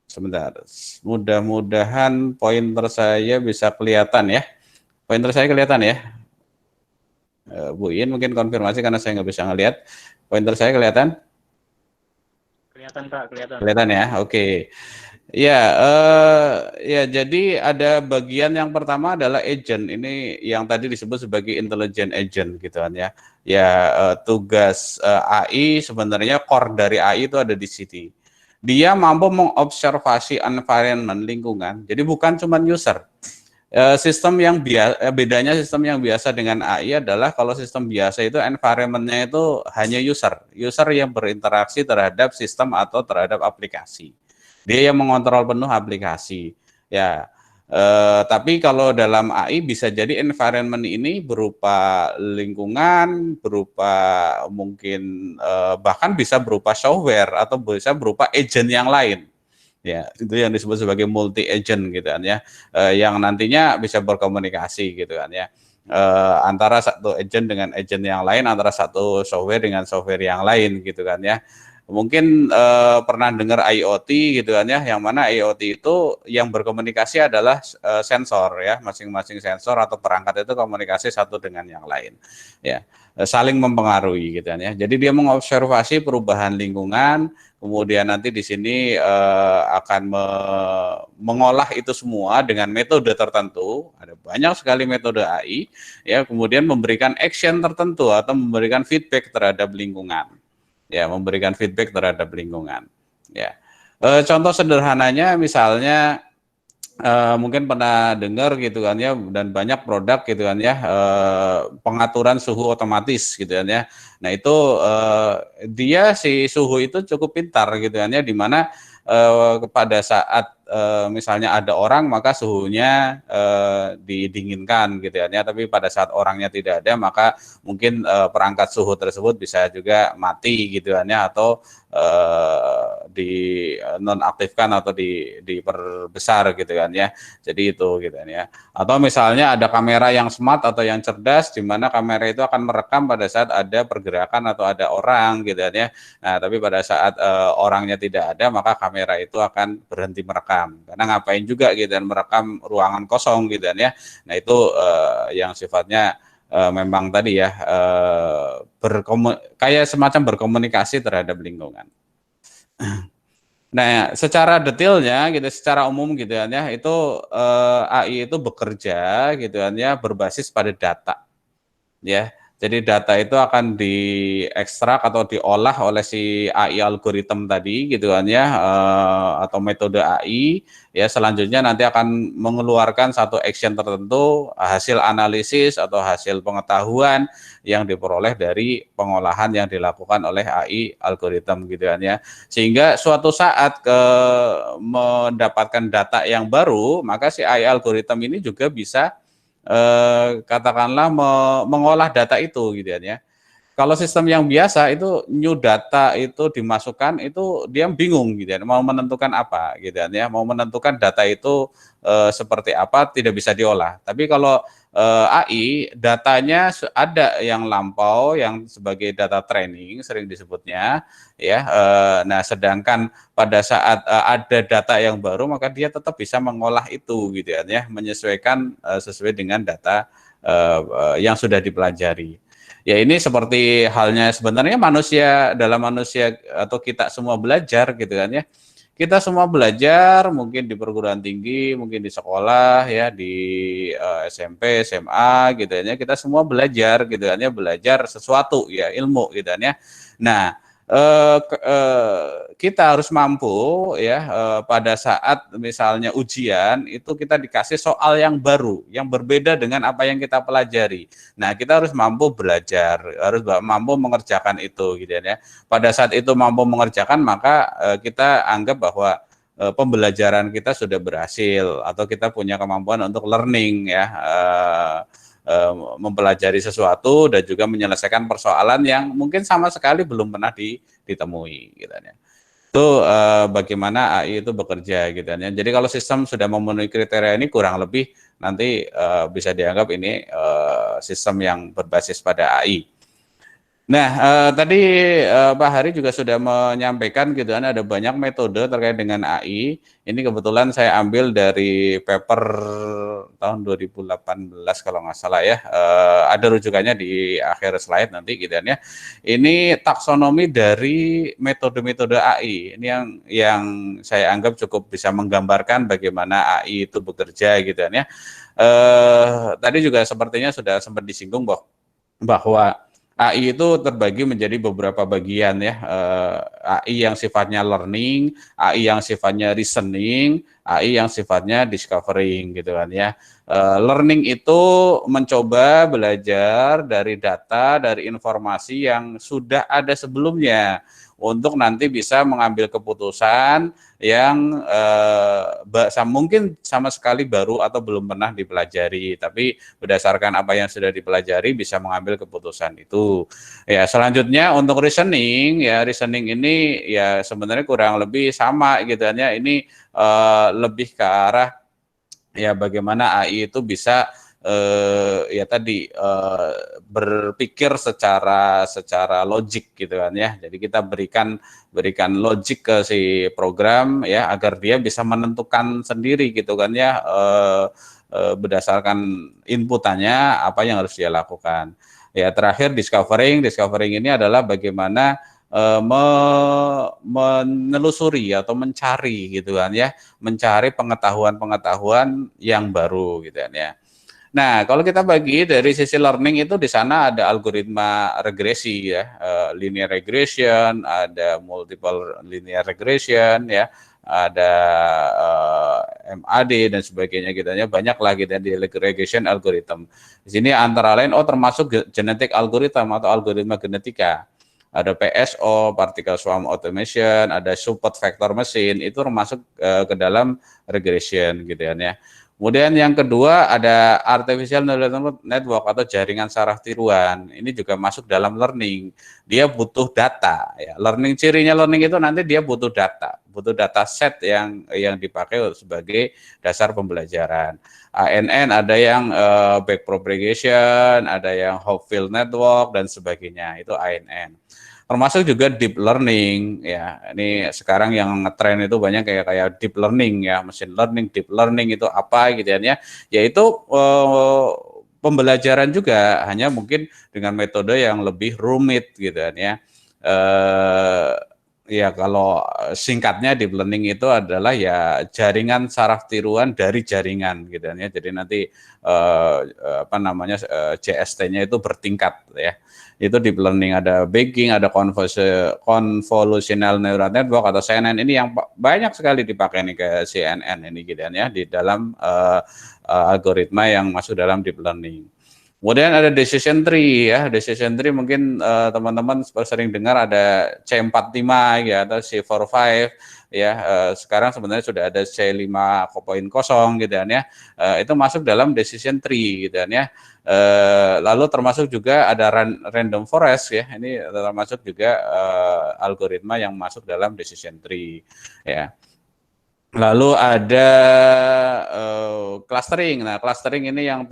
sebentar, mudah-mudahan pointer saya bisa kelihatan ya. Pointer saya kelihatan ya, Bu In mungkin konfirmasi karena saya nggak bisa ngelihat. Pointer saya kelihatan? Kelihatan Pak, kelihatan. Kelihatan ya, oke. Ya, ya jadi ada bagian yang pertama adalah agent. Ini yang tadi disebut sebagai intelligent agent gitu kan ya. Ya, tugas AI sebenarnya core dari AI itu ada di sini. Dia mampu mengobservasi environment lingkungan. Jadi bukan cuma user. Sistem yang bedanya sistem yang biasa dengan AI adalah kalau sistem biasa itu environment-nya itu hanya user yang berinteraksi terhadap sistem atau terhadap aplikasi. Dia yang mengontrol penuh aplikasi. Ya, tapi kalau dalam AI bisa jadi environment ini berupa lingkungan, berupa mungkin bahkan bisa berupa software atau bisa berupa agent yang lain. Ya, itu yang disebut sebagai multi agent gitu kan ya, yang nantinya bisa berkomunikasi gitu kan ya, antara satu agent dengan agent yang lain, antara satu software dengan software yang lain gitu kan ya. Mungkin pernah dengar IoT gitu kan ya, yang mana IoT itu yang berkomunikasi adalah sensor ya, masing-masing sensor atau perangkat itu komunikasi satu dengan yang lain ya, saling mempengaruhi gitu kan ya. Jadi dia mengobservasi perubahan lingkungan, kemudian nanti di sini akan mengolah itu semua dengan metode tertentu, ada banyak sekali metode AI ya, kemudian memberikan action tertentu atau memberikan feedback terhadap lingkungan. Ya, memberikan feedback terhadap lingkungan. Ya, contoh sederhananya misalnya mungkin pernah dengar gitu kan ya, dan banyak produk gitu kan ya, pengaturan suhu otomatis gitu kan ya. Nah itu dia si suhu itu cukup pintar gitu kan ya, di mana pada saat misalnya ada orang maka suhunya didinginkan gitu ya, tapi pada saat orangnya tidak ada maka mungkin perangkat suhu tersebut bisa juga mati gitu ya, atau di nonaktifkan atau diperbesar gitu kan ya. Jadi itu gitu kan ya. Atau misalnya ada kamera yang smart atau yang cerdas, di mana kamera itu akan merekam pada saat ada pergerakan atau ada orang gitu kan ya. Nah, tapi pada saat orangnya tidak ada maka kamera itu akan berhenti merekam. Karena ngapain juga gitu dan merekam ruangan kosong gitu kan ya. Nah, itu yang sifatnya memang tadi ya kayak semacam berkomunikasi terhadap lingkungan. Nah, secara detailnya gitu, secara umum gitu kan ya, itu AI itu bekerja gitu kan ya, berbasis pada data. Ya. Jadi data itu akan diekstrak atau diolah oleh si AI algoritma tadi gitu kan ya, atau metode AI ya, selanjutnya nanti akan mengeluarkan satu action tertentu, hasil analisis atau hasil pengetahuan yang diperoleh dari pengolahan yang dilakukan oleh AI algoritma gitu kan ya. Sehingga suatu saat mendapatkan data yang baru, maka si AI algoritma ini juga bisa katakanlah mengolah data itu gitu ya. Kalau sistem yang biasa itu new data itu dimasukkan, itu dia bingung gitu ya, mau menentukan apa gitu ya, mau menentukan data itu seperti apa tidak bisa diolah. Tapi kalau AI datanya ada yang lampau yang sebagai data training sering disebutnya ya. Nah, sedangkan pada saat ada data yang baru maka dia tetap bisa mengolah itu gitu ya, menyesuaikan sesuai dengan data yang sudah dipelajari. Ya, ini seperti halnya sebenarnya manusia atau kita semua belajar gitu kan ya. kita semua belajar, mungkin di perguruan tinggi, mungkin di sekolah ya, di SMP, SMA gitu ya, kita semua belajar gitu kan ya, belajar sesuatu ya, ilmu gitu kan ya. Nah, kita harus mampu ya, pada saat misalnya ujian itu kita dikasih soal yang baru, yang berbeda dengan apa yang kita pelajari. Nah, kita harus mampu belajar, harus mampu mengerjakan itu gitu ya. Pada saat itu mampu mengerjakan, maka kita anggap bahwa pembelajaran kita sudah berhasil, atau kita punya kemampuan untuk learning ya, mempelajari sesuatu dan juga menyelesaikan persoalan yang mungkin sama sekali belum pernah ditemui gitu ya. Itu bagaimana AI itu bekerja gitu ya. Jadi kalau sistem sudah memenuhi kriteria ini, kurang lebih nanti bisa dianggap ini sistem yang berbasis pada AI. Nah, tadi Pak Hari juga sudah menyampaikan gitu kan, ada banyak metode terkait dengan AI. Ini kebetulan saya ambil dari paper tahun 2018 kalau nggak salah ya. Ada rujukannya di akhir slide nanti gitu kan ya. Ini taksonomi dari metode-metode AI. Ini yang saya anggap cukup bisa menggambarkan bagaimana AI itu bekerja gitu kan ya. Tadi juga sepertinya sudah sempat disinggung bahwa AI itu terbagi menjadi beberapa bagian ya, AI yang sifatnya learning, AI yang sifatnya reasoning, AI yang sifatnya discovering gitu kan ya. Learning itu mencoba belajar dari data, dari informasi yang sudah ada sebelumnya, untuk nanti bisa mengambil keputusan yang mungkin sama sekali baru atau belum pernah dipelajari, tapi berdasarkan apa yang sudah dipelajari bisa mengambil keputusan itu. Ya, selanjutnya untuk reasoning ya, reasoning ini ya sebenarnya kurang lebih sama gitu ya. Ini lebih ke arah ya bagaimana AI itu bisa ya tadi berpikir secara logik gitu kan ya. Jadi kita berikan logik ke si program ya, agar dia bisa menentukan sendiri gitu kan ya, berdasarkan inputannya apa yang harus dia lakukan. Ya, terakhir discovering ini adalah bagaimana menelusuri atau mencari gitu kan ya, mencari pengetahuan yang baru gitu kan ya. Nah, kalau kita bagi dari sisi learning itu, di sana ada algoritma regresi ya, linear regression, ada multiple linear regression ya, ada MAD dan sebagainya gitu ya, banyak lagi dan di regression algorithm. Di sini antara lain termasuk genetic algorithm atau algoritma genetika. Ada PSO, particle swarm automation, ada support vector machine, itu termasuk ke dalam regression gitu ya. Kemudian yang kedua ada artificial neural network atau jaringan saraf tiruan. Ini juga masuk dalam learning. Dia butuh data ya. Cirinya learning itu nanti dia butuh data set yang dipakai sebagai dasar pembelajaran. ANN ada yang backpropagation, ada yang Hopfield network dan sebagainya. Itu ANN. Termasuk juga deep learning ya. Ini sekarang yang ngetren itu banyak kayak deep learning ya, machine learning, deep learning itu apa gitu ya. Yaitu pembelajaran juga, hanya mungkin dengan metode yang lebih rumit gitu ya. Ya kalau singkatnya deep learning itu adalah ya jaringan saraf tiruan dari jaringan gitu ya. Jadi nanti JST-nya itu bertingkat ya. Itu deep learning, ada baking, ada convolutional neural network atau CNN, ini yang banyak sekali dipakai nih ke CNN ini gitu ya, di dalam algoritma yang masuk dalam deep learning. Kemudian ada decision tree ya, decision tree mungkin teman-teman sering dengar ada C45 ya atau C45 ya, sekarang sebenarnya sudah ada C5.0 gitu ya, itu masuk dalam decision tree gitu ya. Lalu termasuk juga ada random forest ya, ini termasuk juga algoritma yang masuk dalam decision tree ya. Lalu ada clustering. Nah, clustering ini yang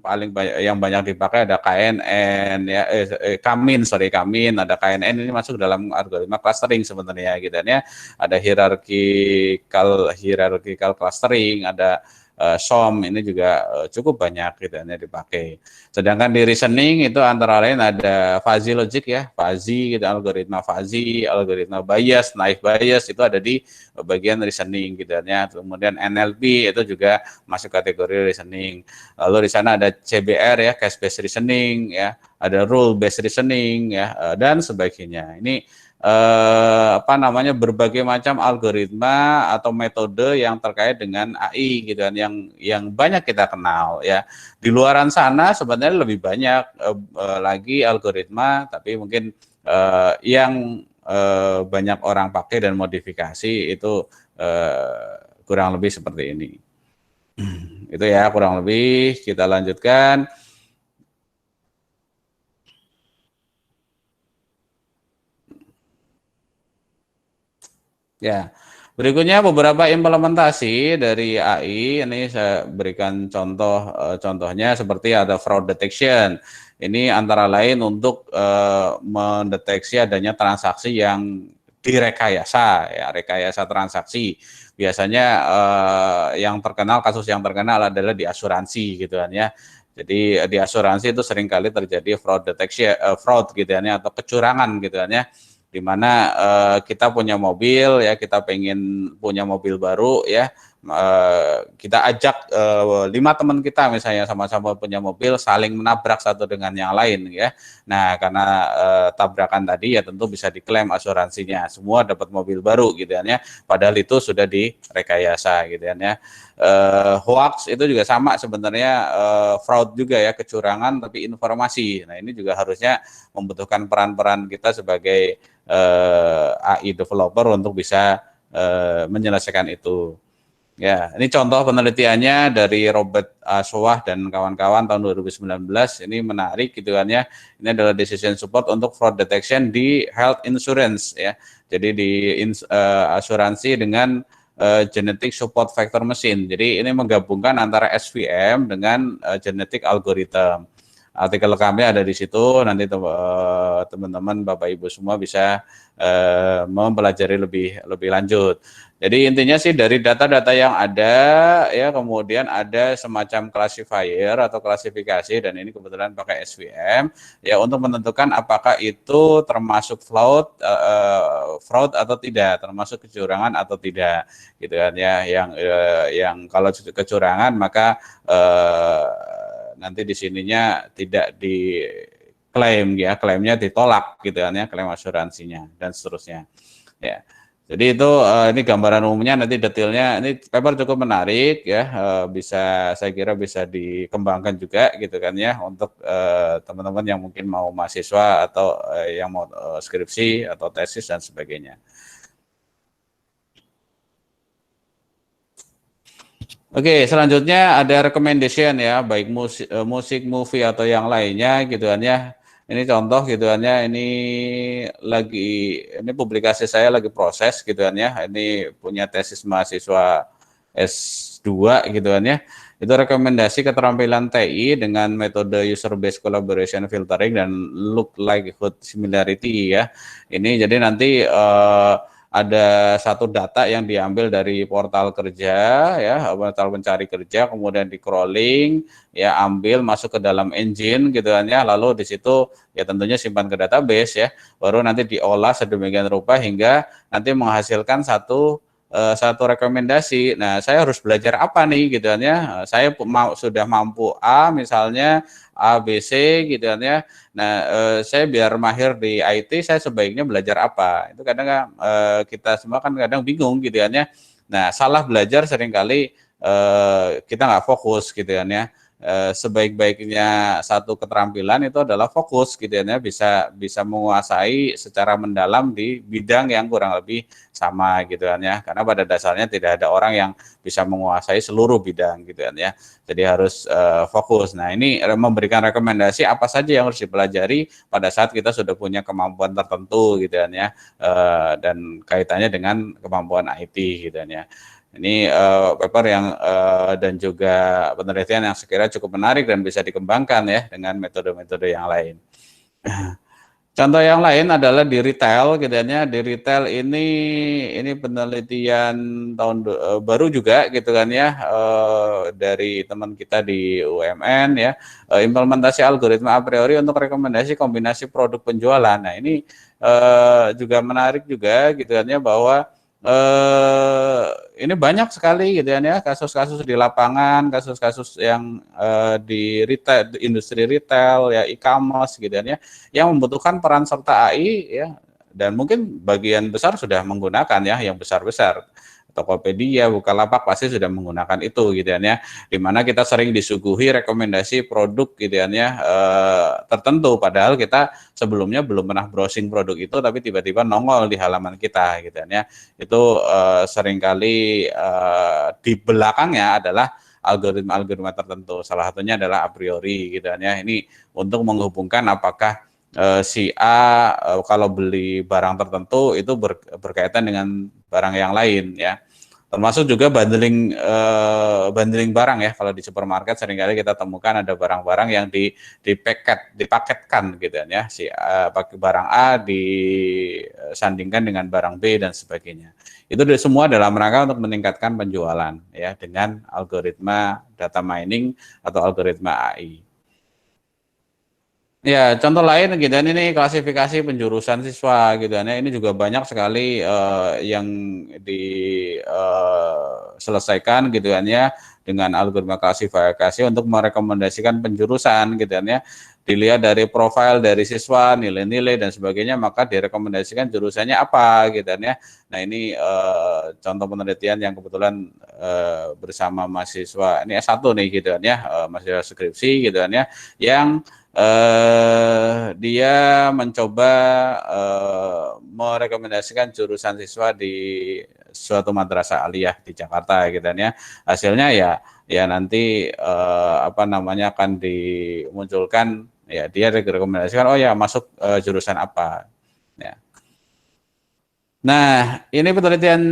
paling banyak dipakai ada KNN ya, Kamin, ada KNN, ini masuk dalam algoritma clustering sebenarnya gitu ya. Ada hierarchical clustering, ada SOM ini juga cukup banyak gitu ya dipakai. Sedangkan di reasoning itu antara lain ada fuzzy logic ya, fuzzy gitu, algoritma fuzzy, algoritma bias, naive bias itu ada di bagian reasoning gitu ya. Kemudian NLP itu juga masuk kategori reasoning. Lalu di sana ada CBR ya, case based reasoning ya, ada rule based reasoning ya, dan sebagainya. Ini apa namanya, berbagai macam algoritma atau metode yang terkait dengan AI gitu kan, yang banyak kita kenal ya. Di luaran sana sebenarnya lebih banyak lagi algoritma, tapi mungkin yang banyak orang pakai dan modifikasi itu kurang lebih seperti ini. Itu ya kurang lebih. Kita lanjutkan. Ya, berikutnya beberapa implementasi dari AI. Ini saya berikan contohnya seperti ada fraud detection. Ini antara lain untuk mendeteksi adanya transaksi yang direkayasa, ya, rekayasa transaksi. Biasanya kasus yang terkenal adalah di asuransi gitu kan ya. Jadi di asuransi itu seringkali terjadi fraud detection, fraud gitu ya, atau kecurangan gitu kan ya, di mana kita punya mobil ya, kita pengen punya mobil baru ya, kita ajak 5 teman kita misalnya sama-sama punya mobil, saling menabrak satu dengan yang lain ya. Nah, karena tabrakan tadi ya tentu bisa diklaim asuransinya, semua dapat mobil baru gitu ya, padahal itu sudah direkayasa gitu ya. Hoax itu juga sama sebenarnya, fraud juga ya, kecurangan tapi informasi. Nah, ini juga harusnya membutuhkan peran-peran kita sebagai AI developer untuk bisa menyelesaikan itu. Ya, ini contoh penelitiannya dari Robert Soah dan kawan-kawan tahun 2019. Ini menarik gitu kan ya. Ini adalah decision support untuk fraud detection di health insurance ya. Jadi di asuransi dengan genetic support vector machine. Jadi ini menggabungkan antara SVM dengan genetic algorithm. Artikel kami ada di situ, nanti teman-teman Bapak Ibu semua bisa mempelajari lebih lanjut. Jadi intinya sih dari data-data yang ada ya, kemudian ada semacam classifier atau klasifikasi, dan ini kebetulan pakai SVM ya, untuk menentukan apakah itu termasuk fraud atau tidak, termasuk kecurangan atau tidak gitu kan ya. Yang kalau kecurangan maka nanti di sininya tidak diklaim ya, klaimnya ditolak gitu kan ya, klaim asuransinya dan seterusnya ya. Jadi itu ini gambaran umumnya, nanti detailnya ini paper cukup menarik ya, saya kira bisa dikembangkan juga gitu kan ya, untuk teman-teman yang mungkin mau mahasiswa atau yang mau skripsi atau tesis dan sebagainya. Oke, selanjutnya ada recommendation ya, baik musik, movie atau yang lainnya gitu kan ya. Ini contoh gitu kan ya, ini publikasi saya lagi proses gitu kan ya. Ini punya tesis mahasiswa S2 gitu kan ya. Itu rekomendasi keterampilan TI dengan metode user based collaboration filtering dan look likelihood similarity ya. Ini jadi nanti ada satu data yang diambil dari portal kerja ya, portal pencari kerja, kemudian di crawling ya, ambil masuk ke dalam engine gitu kan ya, lalu di situ ya tentunya simpan ke database ya, baru nanti diolah sedemikian rupa hingga nanti menghasilkan satu rekomendasi. Nah, saya harus belajar apa nih gitu kan ya, saya sudah mampu A misalnya, A, B, C gitu kan ya. Nah, saya biar mahir di IT, saya sebaiknya belajar apa? Itu kadang kita semua kan kadang bingung gitu kan ya. Nah, salah belajar seringkali kita nggak fokus gitu kan ya. Sebaik-baiknya satu keterampilan itu adalah fokus gitu ya, bisa menguasai secara mendalam di bidang yang kurang lebih sama gitu kan ya, karena pada dasarnya tidak ada orang yang bisa menguasai seluruh bidang gitu kan ya, jadi harus fokus. Nah, ini memberikan rekomendasi apa saja yang harus dipelajari pada saat kita sudah punya kemampuan tertentu gitu kan ya, dan kaitannya dengan kemampuan IT gitu kan ya. Ini paper yang dan juga penelitian yang sekiranya cukup menarik dan bisa dikembangkan ya dengan metode-metode yang lain. Contoh yang lain adalah di retail, gitu ya. Di retail ini penelitian baru juga, gitu kan ya, dari teman kita di UMN ya, implementasi algoritma a priori untuk rekomendasi kombinasi produk penjualan. Nah ini juga menarik juga, gitu kan ya, bahwa ini banyak sekali, gitu ya, kasus-kasus di lapangan, kasus-kasus yang di retail, industri retail ya, e-commerce, gitu ya, yang membutuhkan peran serta AI ya, dan mungkin bagian besar sudah menggunakan ya, yang besar-besar. Tokopedia, Bukalapak pasti sudah menggunakan itu, gitu ya, dimana kita sering disuguhi rekomendasi produk, gitu ya, tertentu, padahal kita sebelumnya belum pernah browsing produk itu, tapi tiba-tiba nongol di halaman kita, gitu ya. Itu seringkali di belakangnya adalah algoritma-algoritma tertentu, salah satunya adalah a priori, gitu ya. Ini untuk menghubungkan apakah si A kalau beli barang tertentu itu berkaitan dengan barang yang lain ya. Termasuk juga bundling bundling barang ya. Kalau di supermarket seringkali kita temukan ada barang-barang yang dipaketkan gitu ya. Si pakai barang A disandingkan dengan barang B dan sebagainya. Itu semua dalam rangka untuk meningkatkan penjualan ya dengan algoritma data mining atau algoritma AI. Ya, contoh lain gitu kan, ini klasifikasi penjurusan siswa gitu kan. Ini juga banyak sekali yang diselesaikan gitu kan ya dengan algoritma klasifikasi untuk merekomendasikan penjurusan gitu kan ya. Dilihat dari profil dari siswa, nilai-nilai dan sebagainya, maka direkomendasikan jurusannya apa gitu kan ya. Nah, ini contoh penelitian yang kebetulan bersama mahasiswa ini S1 nih gitu kan ya, mahasiswa skripsi gitu kan ya, yang dia mencoba merekomendasikan jurusan siswa di suatu madrasah aliyah di Jakarta gitu ya. Hasilnya ya nanti apa namanya akan dimunculkan ya, dia rekomendasikan oh ya masuk jurusan apa ya. Nah, ini penelitian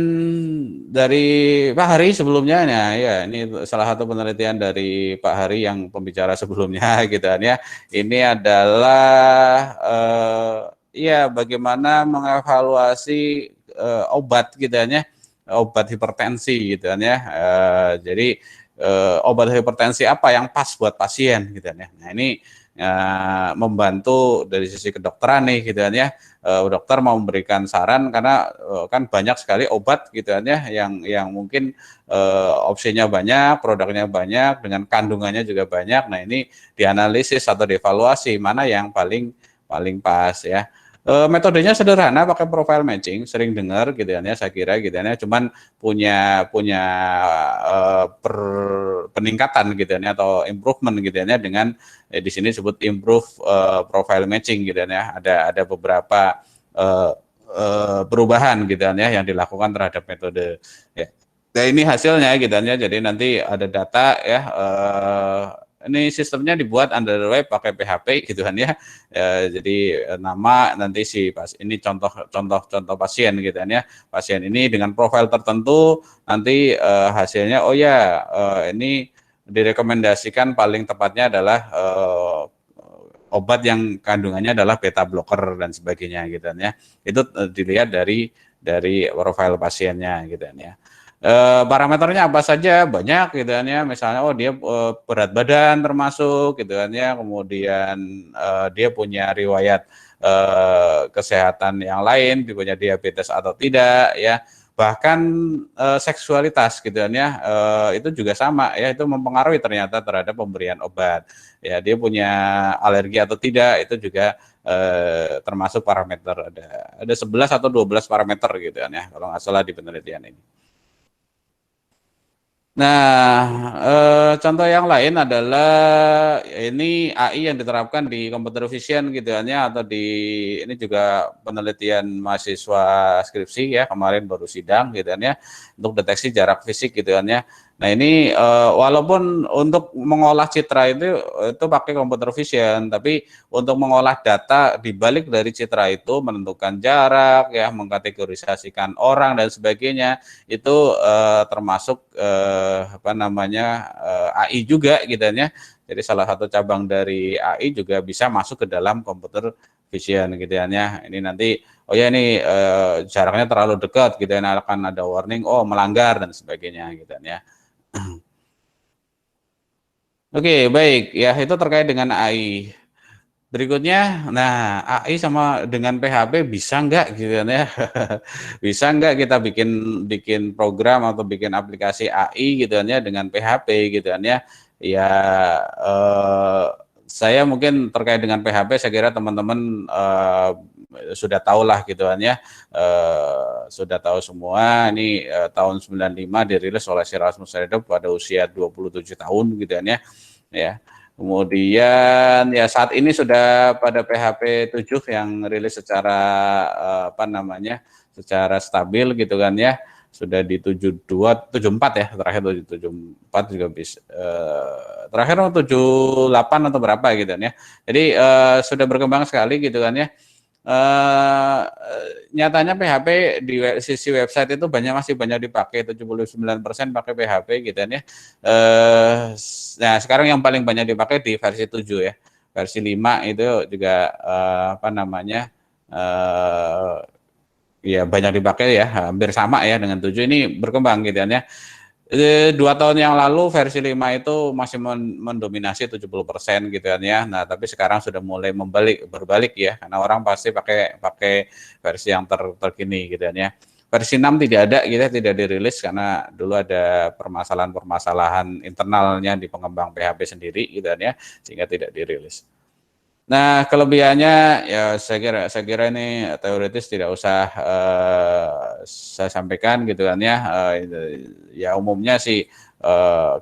dari Pak Hari sebelumnya, nah ya ini salah satu penelitian dari Pak Hari yang pembicara sebelumnya gitu kan ya. Ini adalah ya bagaimana mengevaluasi obat gitu ya, obat hipertensi gitu kan ya. Jadi obat hipertensi apa yang pas buat pasien gitu kan ya. Nah, ini membantu dari sisi kedokteran nih gitu kan ya. Dokter mau memberikan saran karena kan banyak sekali obat gitu kan ya yang mungkin opsinya banyak, produknya banyak, dengan kandungannya juga banyak. Nah, ini dianalisis atau dievaluasi mana yang paling pas ya. Metodenya sederhana, pakai profile matching, sering dengar gitu ya, saya kira gitu ya, cuman punya peningkatan gitu ya atau improvement gitu ya dengan di sini disebut improve profile matching gitu ya. Ada beberapa perubahan gitu ya yang dilakukan terhadap metode ya. Nah, ini hasilnya gitu ya. Jadi nanti ada data ya, ini sistemnya dibuat under web pakai PHP gitu kan ya. Jadi nama nanti si ini contoh pasien gitu kan ya. Pasien ini dengan profil tertentu nanti hasilnya oh ya ini direkomendasikan paling tepatnya adalah obat yang kandungannya adalah beta blocker dan sebagainya gitu kan ya. Itu dilihat dari profil pasiennya gitu kan ya. Parameternya apa saja banyak gitu kan ya, misalnya oh dia berat badan termasuk gitu kan ya, kemudian dia punya riwayat kesehatan yang lain, dia punya diabetes atau tidak ya, bahkan seksualitas gitu kan ya, itu juga sama ya, itu mempengaruhi ternyata terhadap pemberian obat ya, dia punya alergi atau tidak itu juga termasuk parameter, ada 11 atau 12 parameter gitu kan ya kalau nggak salah di penelitian ini. Nah, contoh yang lain adalah ini AI yang diterapkan di computer vision gitu ya, atau ini juga penelitian mahasiswa skripsi ya, kemarin baru sidang gitu ya, untuk deteksi jarak fisik gitu ya. Nah, ini walaupun untuk mengolah citra itu pakai computer vision, tapi untuk mengolah data di balik dari citra itu, menentukan jarak ya, mengkategorisasikan orang dan sebagainya, itu termasuk apa namanya AI juga gitu ya. Jadi salah satu cabang dari AI juga bisa masuk ke dalam computer vision gitu ya. Ini nanti oh ya ini jaraknya terlalu dekat gitu ya, akan ada warning oh melanggar dan sebagainya gitu ya. Oke, baik ya, itu terkait dengan AI. Berikutnya, nah AI sama dengan PHP bisa nggak gitu kan ya? Bisa nggak kita bikin bikin program atau bikin aplikasi AI gitu kan ya dengan PHP gitu kan ya? Ya saya mungkin terkait dengan PHP saya kira teman-teman sudah tahu lah gitu kan ya. Sudah tahu semua ini tahun 95 dirilis oleh Sir Rasmus Redop pada usia 27 tahun gitu kan ya. Ya. Kemudian ya saat ini sudah pada PHP 7 yang rilis secara apa namanya secara stabil gitu kan ya, sudah di 72 74 ya, terakhir 74 juga bisa terakhir 78 atau berapa gitu kan ya. Jadi sudah berkembang sekali gitu kan ya. Nyatanya PHP di sisi website itu masih banyak dipakai, 79% pakai PHP gitu kan ya. Nah sekarang yang paling banyak dipakai di versi 7 ya, versi 5 itu juga apa namanya ya banyak dipakai ya, hampir sama ya dengan 7, ini berkembang gitu kan ya. 2 tahun yang lalu versi 5 itu masih mendominasi 70% gitu kan ya. Nah, tapi sekarang sudah mulai berbalik ya, karena orang pasti pakai versi yang terkini gitu kan ya. Versi 6 tidak ada gitu, tidak dirilis karena dulu ada permasalahan internalnya di pengembang PHP sendiri gitu kan ya, sehingga tidak dirilis. Nah, kelebihannya ya saya kira ini teoritis tidak usah saya sampaikan gitu kan ya. Ya umumnya sih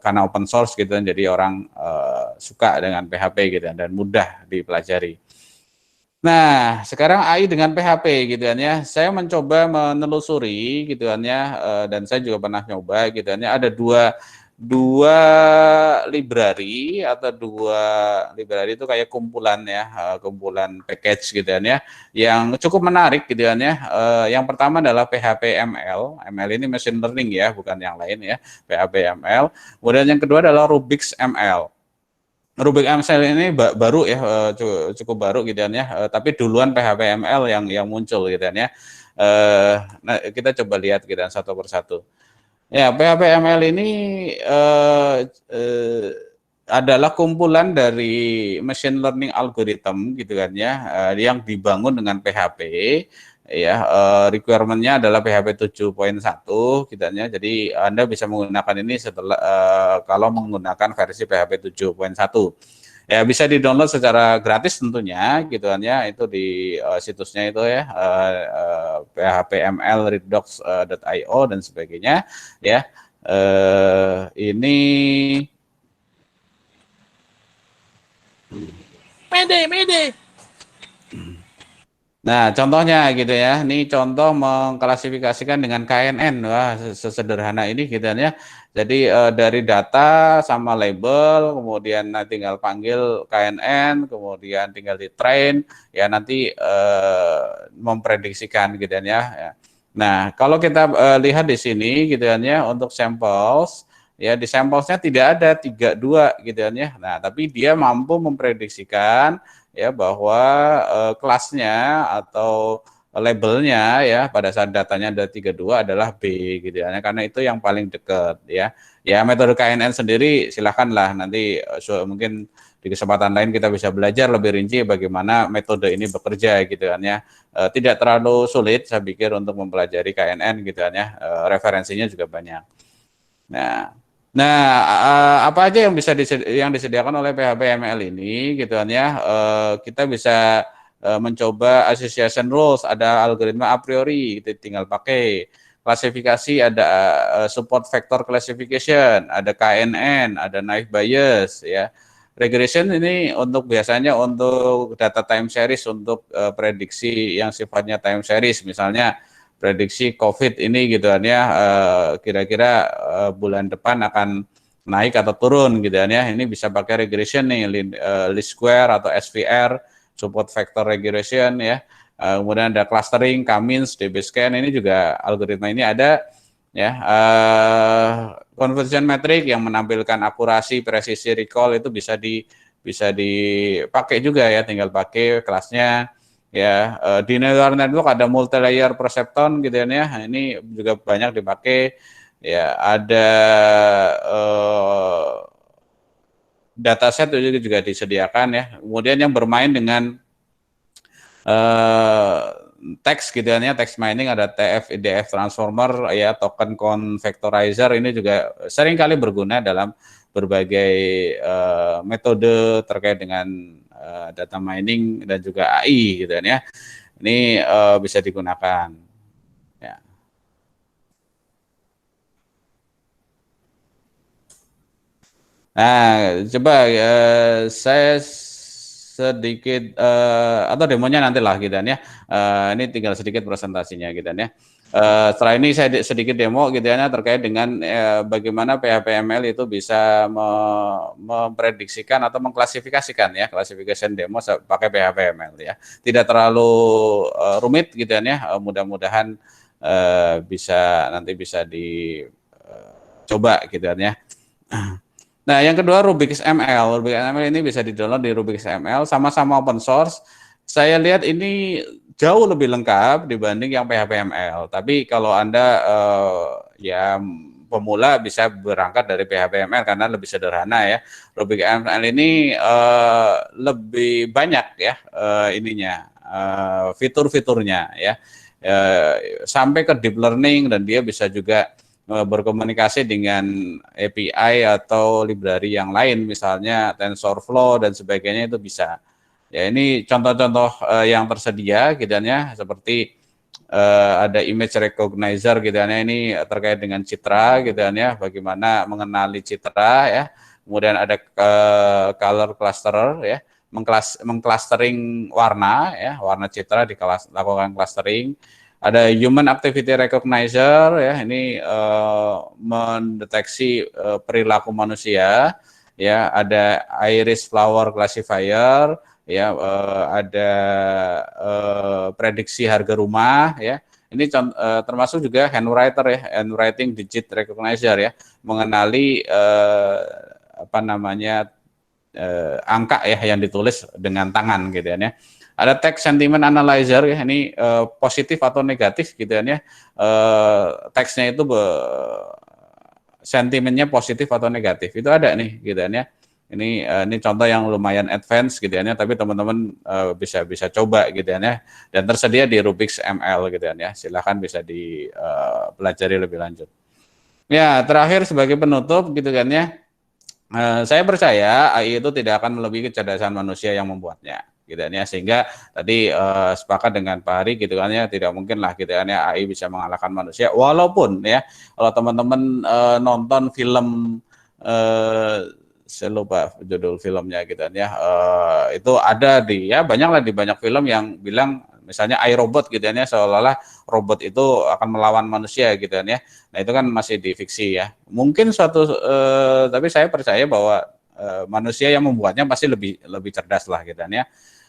karena open source gitu kan, jadi orang suka dengan PHP gitu kan, dan mudah dipelajari. Nah, sekarang AI dengan PHP gitu kan ya. Saya mencoba menelusuri gitu kan ya, dan saya juga pernah nyoba gitu kan ya. Ada dua library atau dua library itu kayak kumpulan ya, kumpulan package gitu kan ya, yang cukup menarik gitu kan ya. Yang pertama adalah PHP ML. ML ini machine learning ya, bukan yang lain ya. PHP ML. Kemudian yang kedua adalah Rubix ML. Rubix ML ini baru ya, cukup baru gitu kan ya. Tapi duluan PHP ML yang muncul gitu kan ya. Nah, kita coba lihat gitu kan satu persatu. Ya, PHP ML ini adalah kumpulan dari machine learning algorithm gitu kan ya, yang dibangun dengan PHP ya. Requirement-nya adalah PHP 7.1 gitu kan ya. Jadi Anda bisa menggunakan ini setelah kalau menggunakan versi PHP 7.1. Ya bisa di-download secara gratis tentunya gitu kan ya, itu di situsnya itu ya, phpmlredox.io dan sebagainya ya. Ini Mede. Nah, contohnya gitu ya. Ini contoh mengklasifikasikan dengan KNN. Wah, sesederhana ini gitu ya. Jadi dari data sama label, kemudian tinggal panggil KNN, kemudian tinggal di train, ya nanti memprediksikan gitu ya. Nah, kalau kita lihat di sini gitu ya, untuk samples, ya di sampelsnya tidak ada 32 gitu ya. Nah, tapi dia mampu memprediksikan ya bahwa kelasnya atau labelnya ya pada saat datanya ada 32 adalah B gitu ya, karena itu yang paling dekat ya. Ya metode KNN sendiri silakanlah nanti mungkin di kesempatan lain kita bisa belajar lebih rinci bagaimana metode ini bekerja gitu kan ya. Tidak terlalu sulit saya pikir untuk mempelajari KNN gitu kan ya. Referensinya juga banyak. Nah, apa aja yang disediakan oleh PHP ML ini gitu kan ya, kita bisa mencoba association rules, ada algoritma a priori, kita tinggal pakai. Klasifikasi ada support vector classification, ada KNN, ada naive Bayes ya. Regression ini biasanya untuk data time series, untuk prediksi yang sifatnya time series, misalnya prediksi COVID ini gitu kan ya, kira-kira bulan depan akan naik atau turun gitu kan ya. Ini bisa pakai regression nih, least square atau SVR, support vector regression ya. Kemudian ada clustering, K-means, DB-scan, ini juga algoritma ini ada ya. Conversion metric yang menampilkan akurasi, presisi, recall itu bisa dipakai juga ya, tinggal pakai kelasnya. ya. Di neural network ada multi-layer perceptron gitu ya. Ini juga banyak dipakai. Ya, ada dataset juga disediakan ya. Kemudian yang bermain dengan teks gitu ya, text mining, ada TF, IDF transformer ya, token convectorizer, ini juga seringkali berguna dalam berbagai metode terkait dengan data mining dan juga AI gitu ya. Ini bisa digunakan. Ya. Nah, coba saya sedikit atau demonya nantilah gitu ya. Ini tinggal sedikit presentasinya gitu ya. Setelah ini saya sedikit demo gitu ya terkait dengan bagaimana PHP-ML itu bisa memprediksikan atau mengklasifikasikan ya, klasifikasi demo pakai PHP-ML ya. Tidak terlalu rumit gitu ya. Mudah-mudahan nanti bisa dicoba gitu ya. Nah, yang kedua Rubix ML. Rubix ML ini bisa di-download di Rubix ML, sama-sama open source. Saya lihat ini jauh lebih lengkap dibanding yang PHP-ML. Tapi kalau Anda ya pemula bisa berangkat dari PHP-ML karena lebih sederhana ya. Rubix ML ini lebih banyak ya ininya fitur-fiturnya ya. Sampai ke deep learning, dan dia bisa juga berkomunikasi dengan API atau library yang lain, misalnya TensorFlow dan sebagainya, itu bisa. Ya, ini contoh-contoh yang tersedia gitu ya, seperti ada image recognizer gitu ya, ini terkait dengan citra gitu ya, bagaimana mengenali citra ya. Kemudian ada color clusterer ya, mengclustering warna ya, warna citra dilakukan clustering. Ada human activity recognizer ya, ini mendeteksi perilaku manusia ya. Ada iris flower classifier ya, ada prediksi harga rumah ya. Ini termasuk juga handwriter ya, handwriting digit recognizer ya, mengenali apa namanya angka ya yang ditulis dengan tangan gitu ya. Ada text sentiment analyzer ya, ini positif atau negatif gitu ya. Teksnya itu sentimennya positif atau negatif, itu ada nih gitu ya. Ini contoh yang lumayan advance gitu ya, tapi teman-teman bisa coba gitu ya. Dan tersedia di Rubix ML gitu ya. Silahkan bisa dipelajari lebih lanjut. Ya, terakhir sebagai penutup gitu kan ya. Saya percaya AI itu tidak akan melebihi kecerdasan manusia yang membuatnya gitu ya, sehingga tadi sepakat dengan Pak Hari gitu kan ya, tidak mungkin lah gitu kan ya AI bisa mengalahkan manusia, walaupun ya kalau teman-teman nonton film saya lupa judul filmnya gitu kan ya, itu ada banyak lah di banyak film yang bilang misalnya iRobot gitu ya, seolah-olah robot itu akan melawan manusia gitu ya. Nah, itu kan masih di fiksi ya. Mungkin tapi saya percaya bahwa manusia yang membuatnya pasti lebih cerdas lah gitu ya.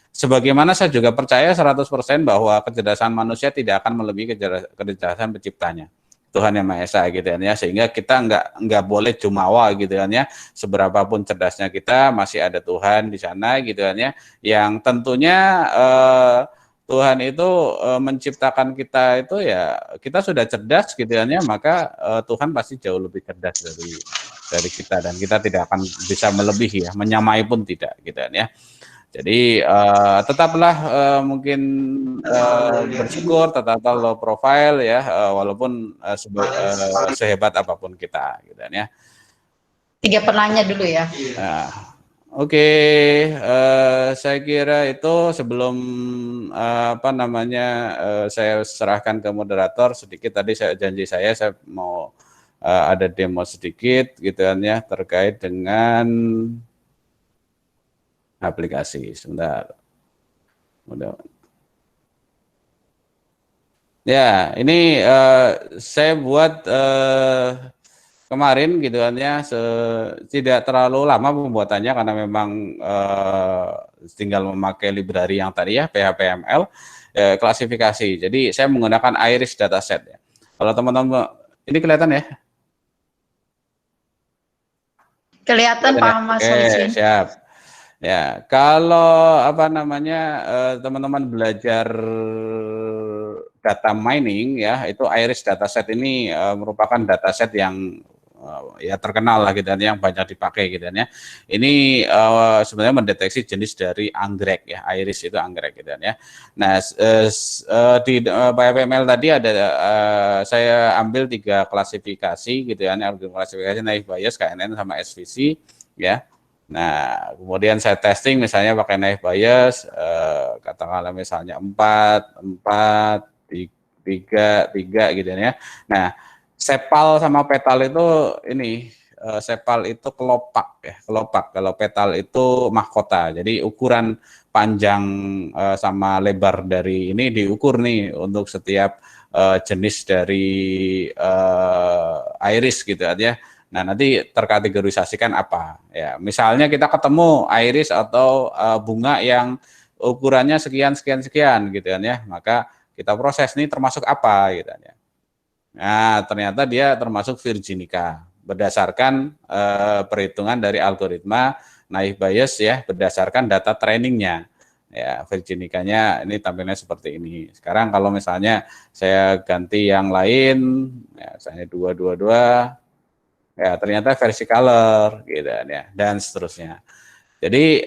Sebagaimana saya juga percaya 100% bahwa kecerdasan manusia tidak akan melebihi kecerdasan penciptanya, Tuhan Yang Maha Esa gitu ya. Sehingga kita nggak boleh jumawa gitu ya. Seberapapun cerdasnya kita, masih ada Tuhan di sana gitu ya. Yang tentunya Tuhan itu menciptakan kita itu ya, kita sudah cerdas gitu ya, maka Tuhan pasti jauh lebih cerdas dari kita, dan kita tidak akan bisa melebihi ya, menyamai pun tidak gitu ya. Jadi tetaplah mungkin bersyukur, tetaplah low profile ya, walaupun sehebat apapun kita gitu ya. 3 penanya dulu ya. Nah, oke, saya kira itu sebelum apa namanya saya serahkan ke moderator sedikit, tadi janji saya mau ada demo sedikit gitu kan ya, terkait dengan aplikasi. Sebentar. Ya, ini saya buat kemarin gitu kan ya, tidak terlalu lama pembuatannya karena memang tinggal memakai library yang tadi ya, PHP-ML klasifikasi. Jadi saya menggunakan iris dataset ya. Kalau teman-teman ini kelihatan ya? Kelihatan Pak Mas Oke, siap. Ya, kalau apa namanya teman-teman belajar data mining ya, itu Iris dataset ini merupakan dataset yang ya terkenal lah gitu dan yang banyak dipakai gitu ya. Ini sebenarnya mendeteksi jenis dari anggrek ya, Iris itu anggrek gitu ya. Nah, di PFML tadi ada saya ambil 3 klasifikasi gitu ya, klasifikasi naive Bayes, KNN sama SVC ya. Nah, kemudian saya testing misalnya pakai naive Bayes, katakanlah misalnya 4, 4, 3, 3 gitu ya. Nah, sepal sama petal itu ini, sepal itu kelopak ya, kelopak. Kalau petal itu mahkota. Jadi ukuran panjang sama lebar dari ini diukur nih untuk setiap jenis dari iris gitu ya. Nah, nanti terkategorisasikan apa ya. Misalnya kita ketemu iris atau bunga yang ukurannya sekian sekian sekian gitu kan ya. Maka kita proses nih termasuk apa gitu kan ya. Nah, ternyata dia termasuk virginica berdasarkan perhitungan dari algoritma naive Bayes ya, berdasarkan data trainingnya. Ya, virginicanya ini tampilnya seperti ini. Sekarang kalau misalnya saya ganti yang lain, ya, misalnya 222, ya ternyata versi color gitu kan ya, dan seterusnya. Jadi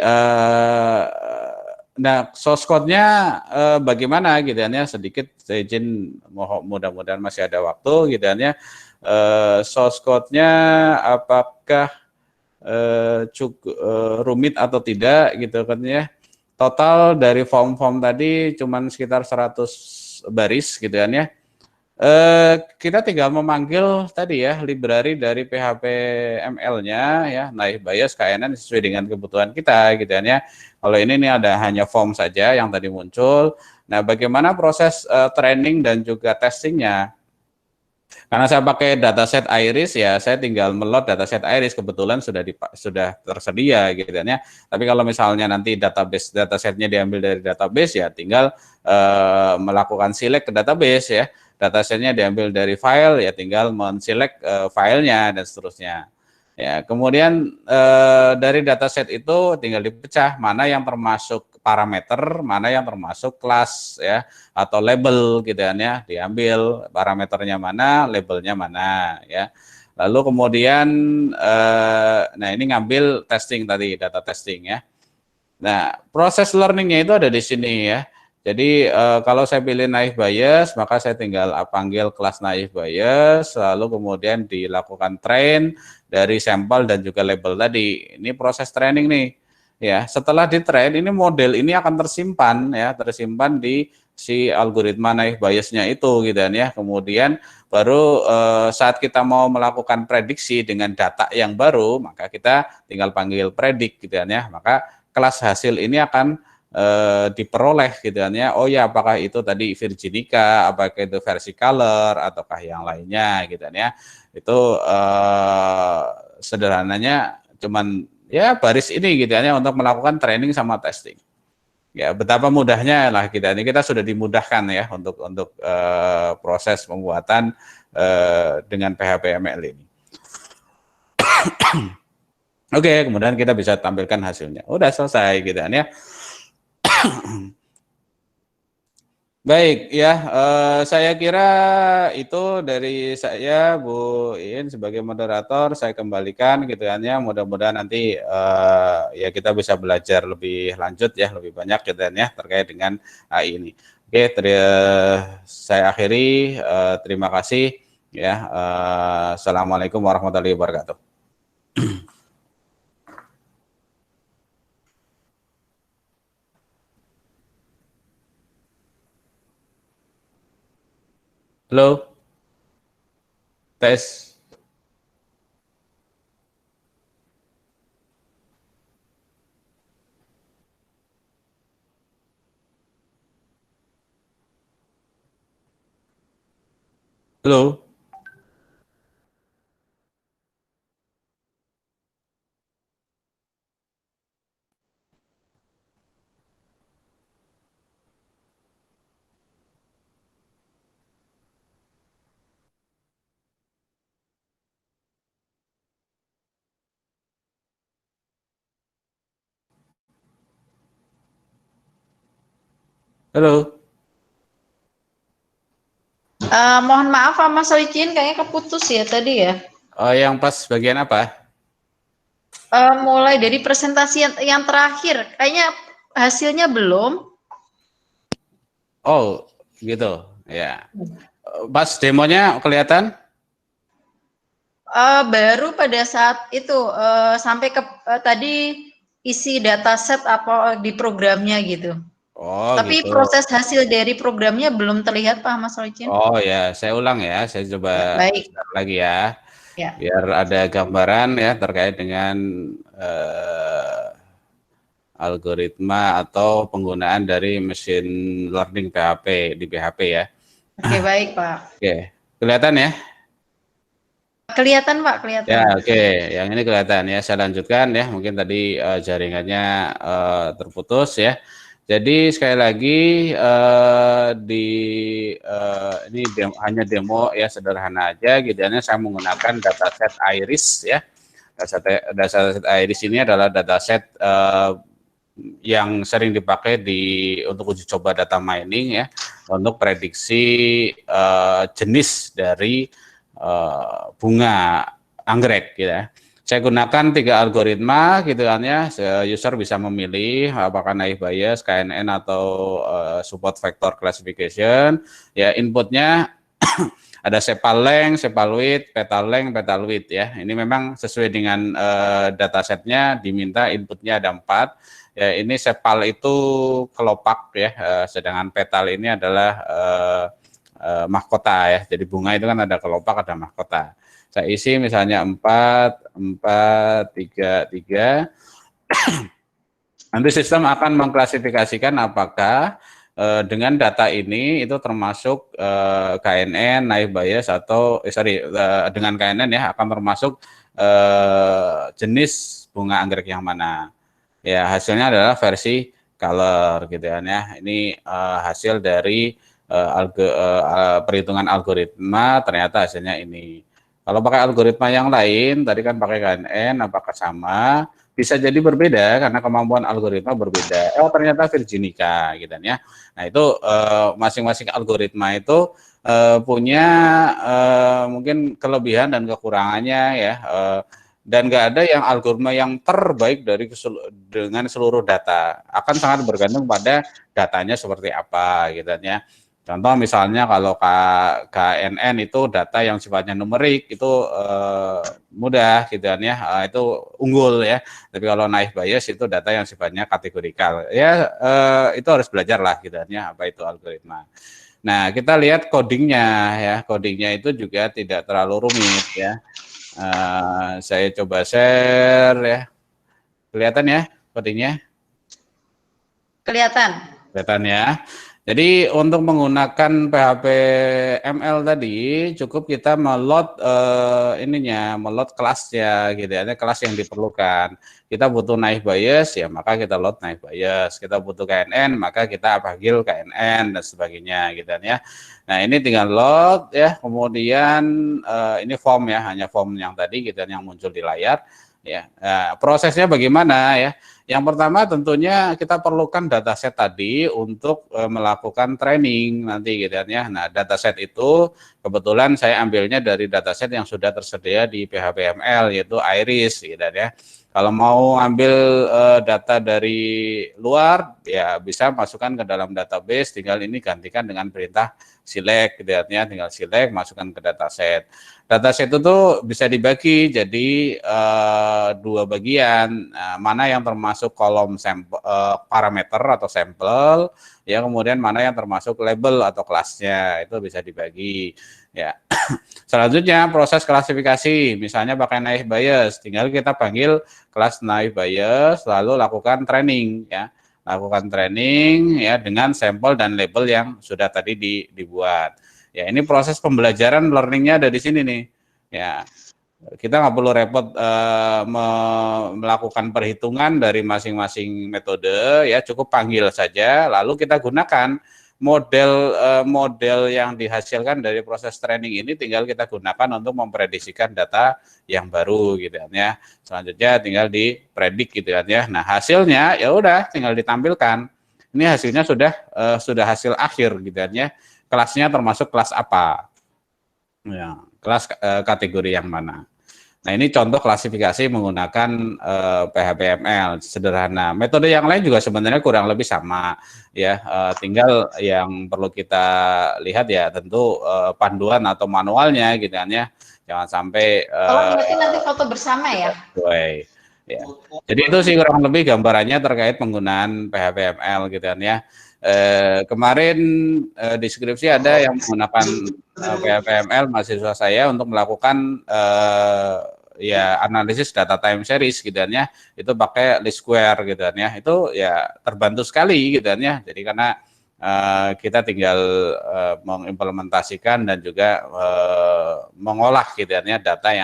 nah source code-nya bagaimana gitu ya, sedikit saya izin, mudah-mudahan masih ada waktu gitu ya. Source code-nya apakah cukup rumit atau tidak gitu kan ya. Total dari form-form tadi cuman sekitar 100 baris gitu kan ya. Kita tinggal memanggil tadi ya library dari PHP ML-nya ya, naive Bayes KNN sesuai dengan kebutuhan kita gitu kan ya. Kalau ini nih ada hanya form saja yang tadi muncul. Nah, bagaimana proses training dan juga testingnya? Karena saya pakai dataset Iris ya, saya tinggal meload dataset Iris, kebetulan sudah tersedia gitu kan ya. Tapi kalau misalnya nanti datasetnya diambil dari database ya tinggal melakukan select ke database ya. Datasetnya diambil dari file ya tinggal men-select filenya dan seterusnya. Ya, kemudian dari dataset itu tinggal dipecah mana yang termasuk parameter, mana yang termasuk kelas ya atau label gitu kan ya, diambil parameternya mana, labelnya mana ya. Lalu kemudian nah ini ngambil testing tadi, data testing ya. Nah, proses learningnya itu ada di sini ya. Jadi kalau saya pilih naive Bayes, maka saya tinggal panggil kelas naive Bayes, lalu kemudian dilakukan train dari sampel dan juga label tadi. Ini proses training nih. Ya, setelah di train ini model ini akan tersimpan ya, tersimpan di si algoritma naive Bayes-nya itu gitu kan ya. Kemudian baru saat kita mau melakukan prediksi dengan data yang baru, maka kita tinggal panggil predict gitu kan ya. Maka kelas hasil ini akan diperoleh gitu kan ya. Oh ya, apakah itu tadi virginica, apakah itu versi color ataukah yang lainnya gitu kan ya. Itu sederhananya cuman ya baris ini gitu kan ya untuk melakukan training sama testing. Ya, betapa mudahnya lah kita sudah dimudahkan ya untuk proses pembuatan dengan PHP ML ini. Oke, kemudian kita bisa tampilkan hasilnya. Udah selesai gitu kan ya. Baik ya, saya kira itu dari saya Bu In sebagai moderator, saya kembalikan gitu kan ya. Mudah-mudahan nanti ya kita bisa belajar lebih lanjut ya, lebih banyak gitu kan ya terkait dengan AI ini. Oke, saya akhiri, terima kasih ya. Assalamualaikum warahmatullahi wabarakatuh. Halo, tes. Halo. Halo. Mohon maaf Pak Mas Soicin, kayaknya keputus ya tadi ya. Oh, yang pas bagian apa? Mulai dari presentasi yang terakhir, kayaknya hasilnya belum. Oh, gitu. Ya. Pas demonya kelihatan? Baru pada saat itu sampai ke tadi isi dataset apa di programnya gitu. Oh, Tapi gitu. proses hasil dari programnya belum terlihat Pak Mas Soicin. Oh ya, saya ulang ya. Saya Ya, coba baik. share lagi ya. Ya. Biar ada gambaran ya terkait dengan algoritma atau penggunaan dari machine learning PHP di PHP ya. Oke, baik Pak. Oke, kelihatan ya? Kelihatan Pak, kelihatan. Ya, oke. Yang ini kelihatan ya. Saya lanjutkan ya. Mungkin tadi jaringannya terputus ya. Jadi sekali lagi ini hanya demo ya, sederhana aja. Gitu. Saya menggunakan dataset Iris ya. Dataset Iris ini adalah dataset yang sering dipakai untuk uji coba data mining ya, untuk prediksi jenis dari bunga anggrek gitu ya. Saya gunakan 3 algoritma gitu kan ya. User bisa memilih apakah naive Bayes, KNN atau support vector classification. Ya, inputnya ada sepal length, sepal width, petal length, petal width ya. Ini memang sesuai dengan datasetnya, diminta inputnya ada 4. Ya, ini sepal itu kelopak ya, sedangkan petal ini adalah mahkota ya. Jadi bunga itu kan ada kelopak, ada mahkota. Saya isi misalnya 4, 4, 3, 3. Nanti sistem akan mengklasifikasikan apakah dengan data ini itu termasuk KNN, naive Bayes atau dengan KNN ya akan termasuk jenis bunga anggrek yang mana. Ya, hasilnya adalah versi color gitu kan ya. Ini hasil dari perhitungan algoritma, ternyata hasilnya ini. Kalau pakai algoritma yang lain, tadi kan pakai KNN, apakah sama? Bisa jadi berbeda karena kemampuan algoritma berbeda. Oh, ternyata Virginica gitu ya. Nah, itu masing-masing algoritma itu punya mungkin kelebihan dan kekurangannya ya. Dan nggak ada yang algoritma yang terbaik dengan seluruh data. Akan sangat bergantung pada datanya seperti apa gitu ya. Contoh misalnya kalau KNN itu data yang sifatnya numerik itu mudah gitu kan ya, itu unggul ya. Tapi kalau naive Bayes itu data yang sifatnya kategorikal. Ya itu harus belajar lah gitu kan ya, apa itu algoritma. Nah, kita lihat codingnya ya. Codingnya itu juga tidak terlalu rumit ya. Saya coba share ya. Kelihatan ya codingnya? Kelihatan. Kelihatan ya. Jadi untuk menggunakan PHP ML tadi cukup kita meload meload kelasnya gitu ya, kelas yang diperlukan. Kita butuh naive Bayes ya maka kita load naive Bayes. Kita butuh KNN maka kita panggil KNN dan sebagainya gitu ya. Nah, ini tinggal load ya, kemudian ini form ya, hanya form yang tadi gitu yang muncul di layar ya. Nah, prosesnya bagaimana ya? Yang pertama tentunya kita perlukan dataset tadi untuk melakukan training nanti gitu ya. Nah, dataset itu kebetulan saya ambilnya dari dataset yang sudah tersedia di PHP-ML yaitu Iris gitu ya. Kalau mau ambil data dari luar ya bisa masukkan ke dalam database, tinggal ini gantikan dengan perintah select gitu ya, tinggal select masukkan ke dataset. Dataset itu tuh bisa dibagi jadi 2 bagian, mana yang termasuk kolom sampel, parameter atau sampel, ya kemudian mana yang termasuk label atau kelasnya itu bisa dibagi. Ya, selanjutnya proses klasifikasi, misalnya pakai naive Bayes, tinggal kita panggil kelas naive Bayes, lalu lakukan training ya. Lakukan training ya dengan sampel dan label yang sudah tadi dibuat. Ya, ini proses pembelajaran learningnya ada di sini nih. Ya, kita nggak perlu repot melakukan perhitungan dari masing-masing metode. Ya, cukup panggil saja. Lalu kita gunakan model yang dihasilkan dari proses training ini tinggal kita gunakan untuk memprediksikan data yang baru gitu kan ya. Selanjutnya tinggal dipredik gitu kan ya. Nah, hasilnya ya udah tinggal ditampilkan. ini hasilnya sudah hasil akhir gitu kan ya. Kelasnya termasuk kelas apa? Ya, kelas kategori yang mana? Nah, ini contoh klasifikasi menggunakan PHP-ML sederhana. Metode yang lain juga sebenarnya kurang lebih sama ya. Tinggal yang perlu kita lihat ya tentu panduan atau manualnya gitu kan ya. Jangan sampai Kalau berarti nanti foto bersama ya. Ya. Jadi itu sih kurang lebih gambarannya terkait penggunaan PHP-ML gitu kan ya. Kemarin di skripsi ada yang menggunakan PHP-ML mahasiswa saya untuk melakukan ya analisis data time series gitu kan ya. Itu pakai list square gitu kan ya. Itu ya terbantu sekali gitu kan ya. Jadi karena kita tinggal mengimplementasikan dan juga mengolah gitu kan ya data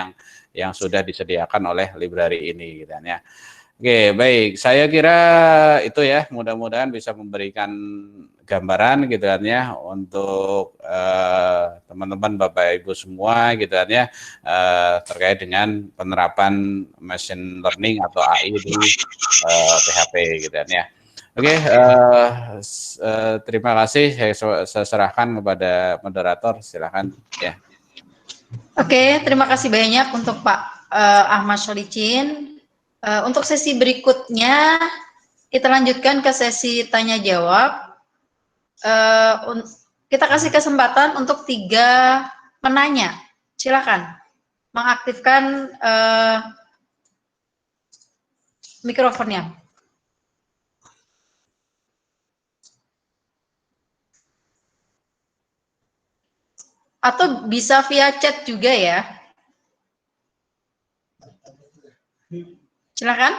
yang sudah disediakan oleh library ini gitu kan ya. Oke, baik. Saya kira itu ya, mudah-mudahan bisa memberikan gambaran gitu kan ya untuk teman-teman Bapak Ibu semua gitu kan ya terkait dengan penerapan machine learning atau AI di PHP gitu kan ya. Oke, terima kasih. Saya serahkan kepada moderator. Silakan ya. Oke, terima kasih banyak untuk Pak Ahmad Solicin. Untuk sesi berikutnya, kita lanjutkan ke sesi tanya-jawab. Kita kasih kesempatan untuk 3 penanya. Silakan mengaktifkan mikrofonnya. Atau bisa via chat juga ya. Silakan.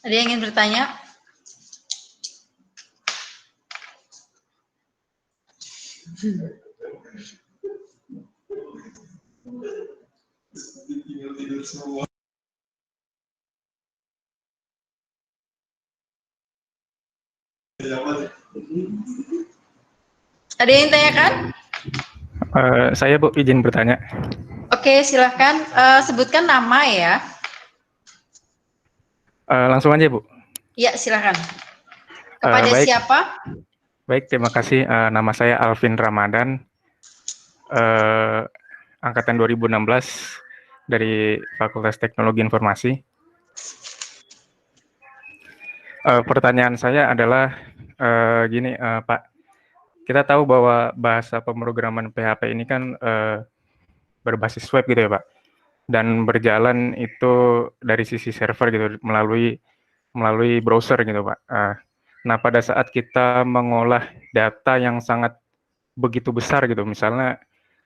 Ada yang ingin bertanya? Ada yang tanyakan? Saya Bu izin bertanya. Oke, silahkan sebutkan nama ya. Langsung aja Bu. Ya, silahkan. Kepada Baik. siapa? Baik, terima kasih. Nama saya Alvin Ramadan, angkatan 2016 dari Fakultas Teknologi Informasi. Pertanyaan saya adalah gini, Pak. Kita tahu bahwa bahasa pemrograman PHP ini kan berbasis web gitu ya Pak, dan berjalan itu dari sisi server gitu melalui browser gitu Pak. Nah pada saat kita mengolah data yang sangat begitu besar gitu, misalnya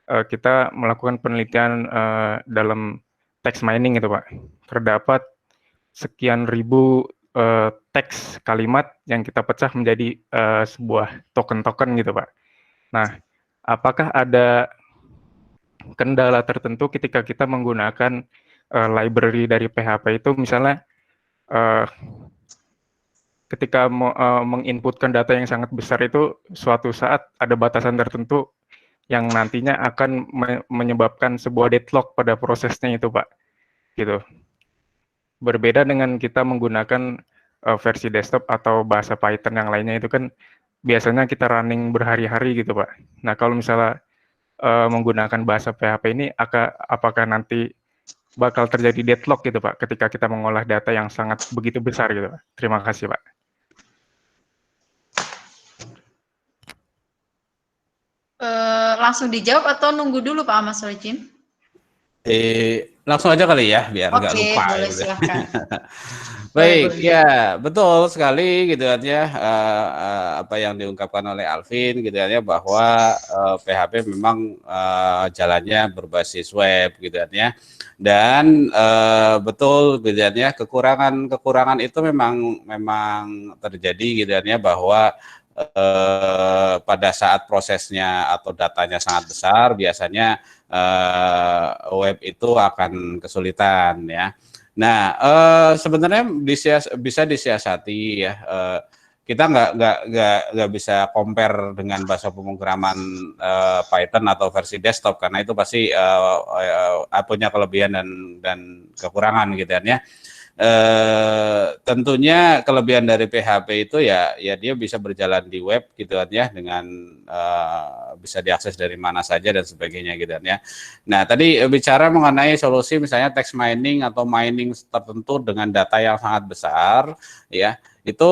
kita melakukan penelitian dalam text mining gitu Pak, terdapat sekian ribu teks kalimat yang kita pecah menjadi sebuah token-token gitu Pak. Nah, apakah ada kendala tertentu ketika kita menggunakan library dari PHP itu, misalnya ketika menginputkan data yang sangat besar itu suatu saat ada batasan tertentu yang nantinya akan menyebabkan sebuah deadlock pada prosesnya itu Pak, gitu. Berbeda dengan kita menggunakan versi desktop atau bahasa Python yang lainnya itu kan biasanya kita running berhari-hari gitu Pak. Nah kalau misalnya menggunakan bahasa PHP ini apakah nanti bakal terjadi deadlock gitu Pak ketika kita mengolah data yang sangat begitu besar gitu Pak. Terima kasih Pak. Langsung dijawab atau nunggu dulu Pak Ahmad Solicin? Langsung aja kali ya biar nggak lupa. Boleh, gitu. silahkan. Baik, ya betul sekali gitu kan ya apa yang diungkapkan oleh Alvin gitu kan ya bahwa PHP memang jalannya berbasis web gitu kan ya, dan betul gitu kan ya kekurangan itu memang terjadi gitu kan ya bahwa pada saat prosesnya atau datanya sangat besar biasanya web itu akan kesulitan ya. Nah, sebenarnya bisa disiasati ya kita nggak bisa compare dengan bahasa pemrograman Python atau versi desktop, karena itu pasti punya kelebihan dan kekurangan gitu kan ya. Tentunya kelebihan dari PHP itu ya dia bisa berjalan di web gitu kan ya, dengan bisa diakses dari mana saja dan sebagainya gitu kan ya. Nah, tadi bicara mengenai solusi misalnya text mining atau mining tertentu dengan data yang sangat besar ya, itu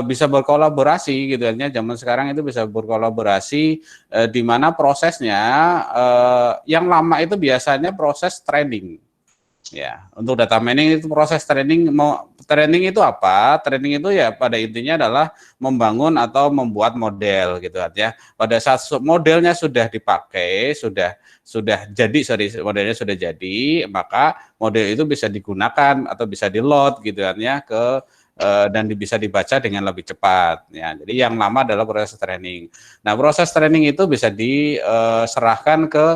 bisa berkolaborasi gitu kan ya. Zaman sekarang itu bisa berkolaborasi di mana prosesnya yang lama itu biasanya proses training. Ya, untuk data mining itu proses training itu apa? Training itu ya pada intinya adalah membangun atau membuat model gitu ya. Pada saat modelnya sudah dipakai, sudah jadi, modelnya sudah jadi, maka model itu bisa digunakan atau bisa di-load gitu kan ya ke dan bisa dibaca dengan lebih cepat ya. Jadi yang lama adalah proses training. Nah, proses training itu bisa diserahkan ke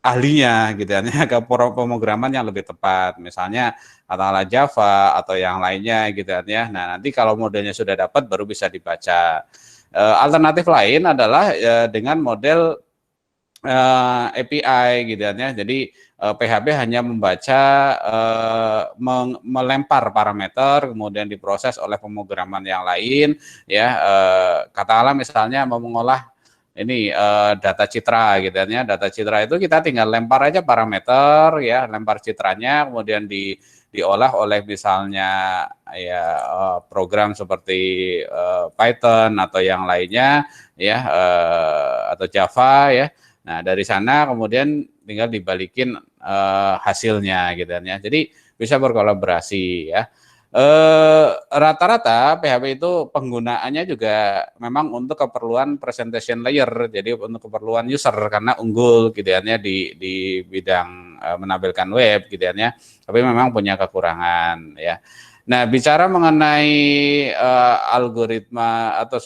ahlinya gitu kan ya, ke pemrograman yang lebih tepat, misalnya katakanlah Java atau yang lainnya gitu kan ya. Nah, nanti kalau modelnya sudah dapat baru bisa dibaca. Alternatif lain adalah dengan model API gitu kan ya. Jadi PHP hanya membaca, melempar parameter, kemudian diproses oleh pemrograman yang lain ya. Katakanlah misalnya mau mengolah ini data citra gitu ya. Data citra itu kita tinggal lempar aja parameter ya, lempar citranya, kemudian diolah oleh misalnya ya program seperti Python atau yang lainnya ya, atau Java ya. Nah, dari sana kemudian tinggal dibalikin hasilnya gitu ya. Jadi bisa berkolaborasi ya. Rata-rata PHP itu penggunaannya juga memang untuk keperluan presentation layer, jadi untuk keperluan user karena unggul gitu ya di bidang menampilkan web gitu ya, tapi memang punya kekurangan ya. Nah, bicara mengenai algoritma atau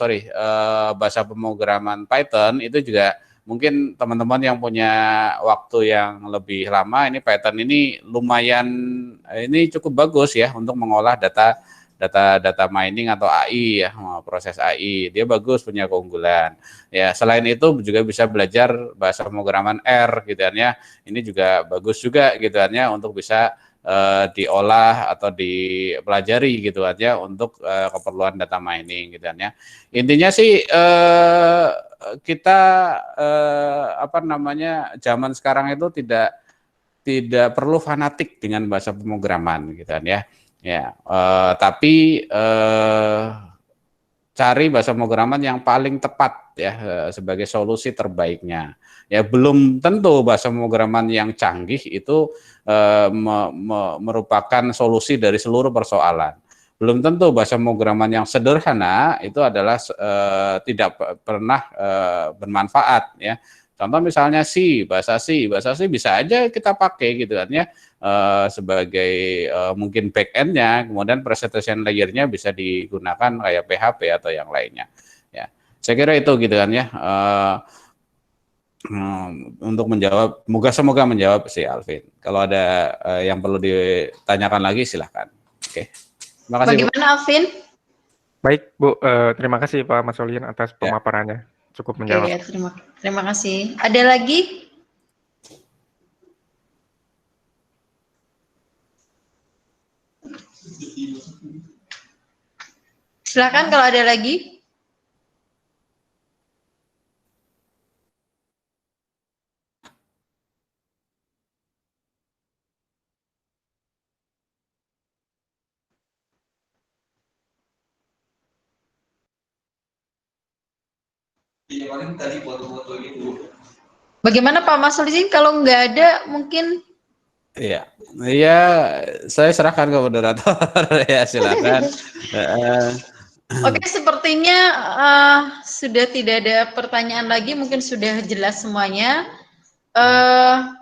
bahasa pemrograman Python itu juga mungkin teman-teman yang punya waktu yang lebih lama, ini Python ini lumayan, ini cukup bagus ya untuk mengolah data mining atau AI ya, proses AI. Dia bagus, punya keunggulan. Ya, selain itu juga bisa belajar bahasa pemrograman R gitu kan ya. Ini juga bagus juga gitu kan ya untuk bisa diolah atau dipelajari gitu aja untuk keperluan data mining gitu kan ya. Intinya sih kita zaman sekarang itu tidak perlu fanatik dengan bahasa pemrograman gitu kan ya. Ya, tapi cari bahasa pemrograman yang paling tepat ya sebagai solusi terbaiknya. Ya, belum tentu bahasa pemrograman yang canggih itu merupakan solusi dari seluruh persoalan. Belum tentu bahasa pemrograman yang sederhana itu adalah tidak pernah bermanfaat ya. Contoh misalnya bahasa C bisa aja kita pakai gitu kan ya sebagai mungkin back end-nya, kemudian presentation layer-nya bisa digunakan kayak PHP atau yang lainnya. Ya, saya kira itu gitu kan ya. Untuk menjawab, semoga menjawab si Alvin. Kalau ada yang perlu ditanyakan lagi silahkan. Oke. Terima kasih. Bagaimana Bu. Alvin? Baik Bu, terima kasih Pak Mas Solihin atas pemaparannya. Cukup menjawab. Oke, terima kasih. Ada lagi? Silakan kalau ada lagi. Bagaimana Pak Mas Solihin? Kalau nggak ada mungkin? Iya, saya serahkan ke moderator ya, silakan. Oke, sepertinya sudah tidak ada pertanyaan lagi, mungkin sudah jelas semuanya.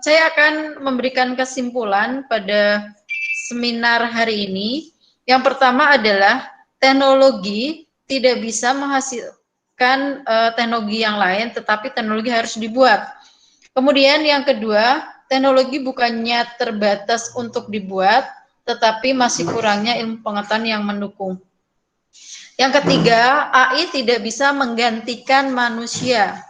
Saya akan memberikan kesimpulan pada seminar hari ini. Yang pertama adalah teknologi tidak bisa menghasilkan teknologi yang lain, tetapi teknologi harus dibuat. Kemudian yang kedua, teknologi bukannya terbatas untuk dibuat, tetapi masih kurangnya ilmu pengetahuan yang mendukung. Yang ketiga, AI tidak bisa menggantikan manusia.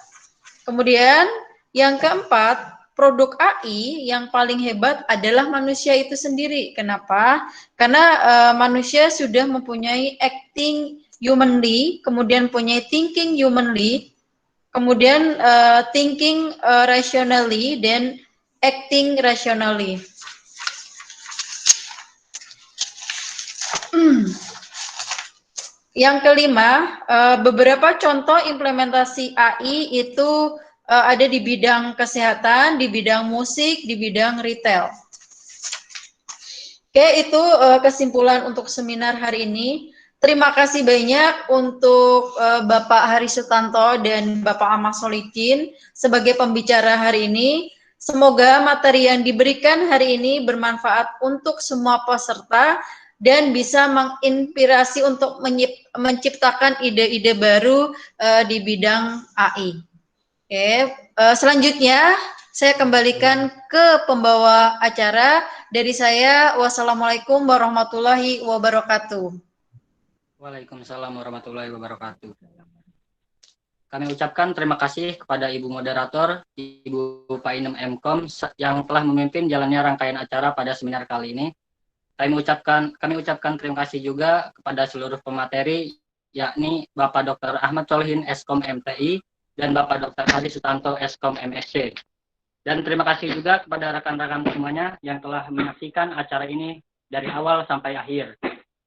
Kemudian yang keempat, produk AI yang paling hebat adalah manusia itu sendiri. Kenapa? Karena manusia sudah mempunyai acting humanly, kemudian punya thinking humanly, kemudian thinking rationally, dan acting rationally. Yang kelima, beberapa contoh implementasi AI itu ada di bidang kesehatan, di bidang musik, di bidang retail. Oke, itu kesimpulan untuk seminar hari ini. Terima kasih banyak untuk Bapak Hari Sutanto dan Bapak Ahmad Solikin sebagai pembicara hari ini. Semoga materi yang diberikan hari ini bermanfaat untuk semua peserta dan bisa menginspirasi untuk menciptakan ide-ide baru di bidang AI. Oke, selanjutnya saya kembalikan ke pembawa acara. Dari saya, wassalamualaikum warahmatullahi wabarakatuh. Waalaikumsalam warahmatullahi wabarakatuh. Kami ucapkan terima kasih kepada Ibu Moderator, Ibu Painem Mkom yang telah memimpin jalannya rangkaian acara pada seminar kali ini. Kami ucapkan terima kasih juga kepada seluruh pemateri, yakni Bapak Dr. Ahmad Solihin, Eskom MTI, dan Bapak Dr. Hari Sutanto, Eskom MSc. Dan terima kasih juga kepada rekan-rekan semuanya yang telah menyaksikan acara ini dari awal sampai akhir.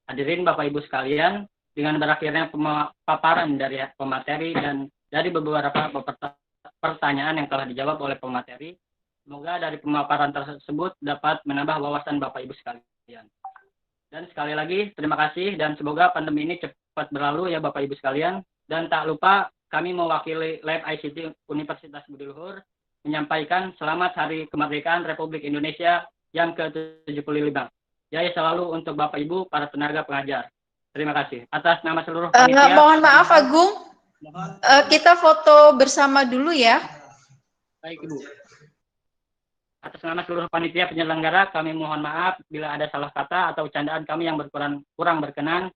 Hadirin Bapak Ibu sekalian, dengan berakhirnya paparan dari pemateri dan dari beberapa pertanyaan yang telah dijawab oleh pemateri, semoga dari pemaparan tersebut dapat menambah wawasan Bapak Ibu sekalian. Dan sekali lagi, terima kasih dan semoga pandemi ini cepat berlalu ya Bapak Ibu sekalian. Dan tak lupa kami mewakili Lab ICT Universitas Budi Luhur menyampaikan selamat Hari Kemerdekaan Republik Indonesia yang ke-75. Jaya selalu untuk Bapak Ibu, para tenaga pengajar. Terima kasih. Atas nama seluruh panitia. Mohon maaf Agung, kita foto bersama dulu ya. Baik Ibu. Atas nama seluruh panitia penyelenggara, kami mohon maaf bila ada salah kata atau candaan kami yang kurang berkenan.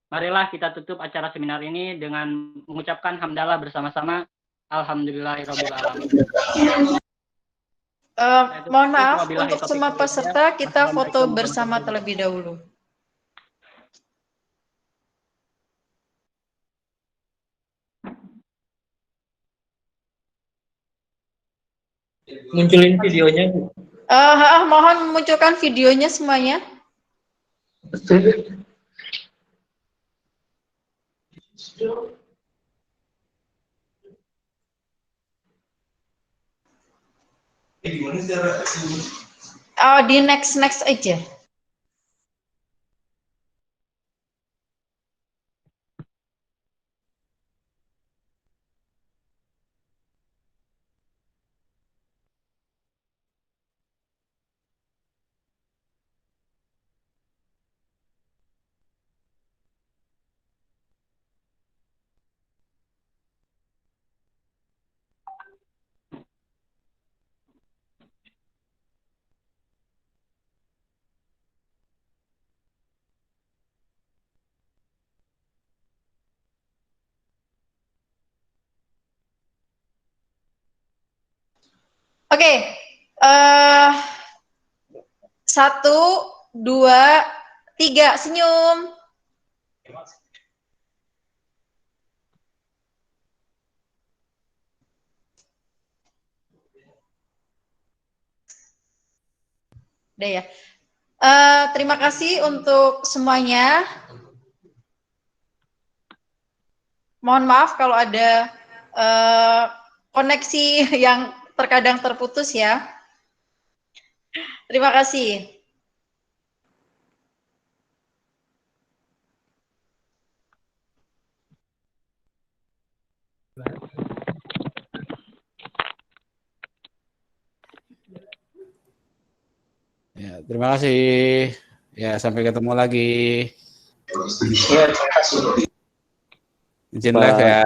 Marilah kita tutup acara seminar ini dengan mengucapkan hamdalah bersama-sama. Alhamdulillahirabbil alamin. Mohon maaf untuk semua peserta, kita foto bersama terlebih dahulu. Munculin videonya, Bu. Mohon memunculkan videonya semuanya. Di next aja. Oke, 1, 2, 3, senyum. Udah ya. Terima kasih untuk semuanya. Mohon maaf kalau ada koneksi yang terkadang terputus ya. Terima kasih. Ya, terima kasih. Ya, sampai ketemu lagi. Izin live ya.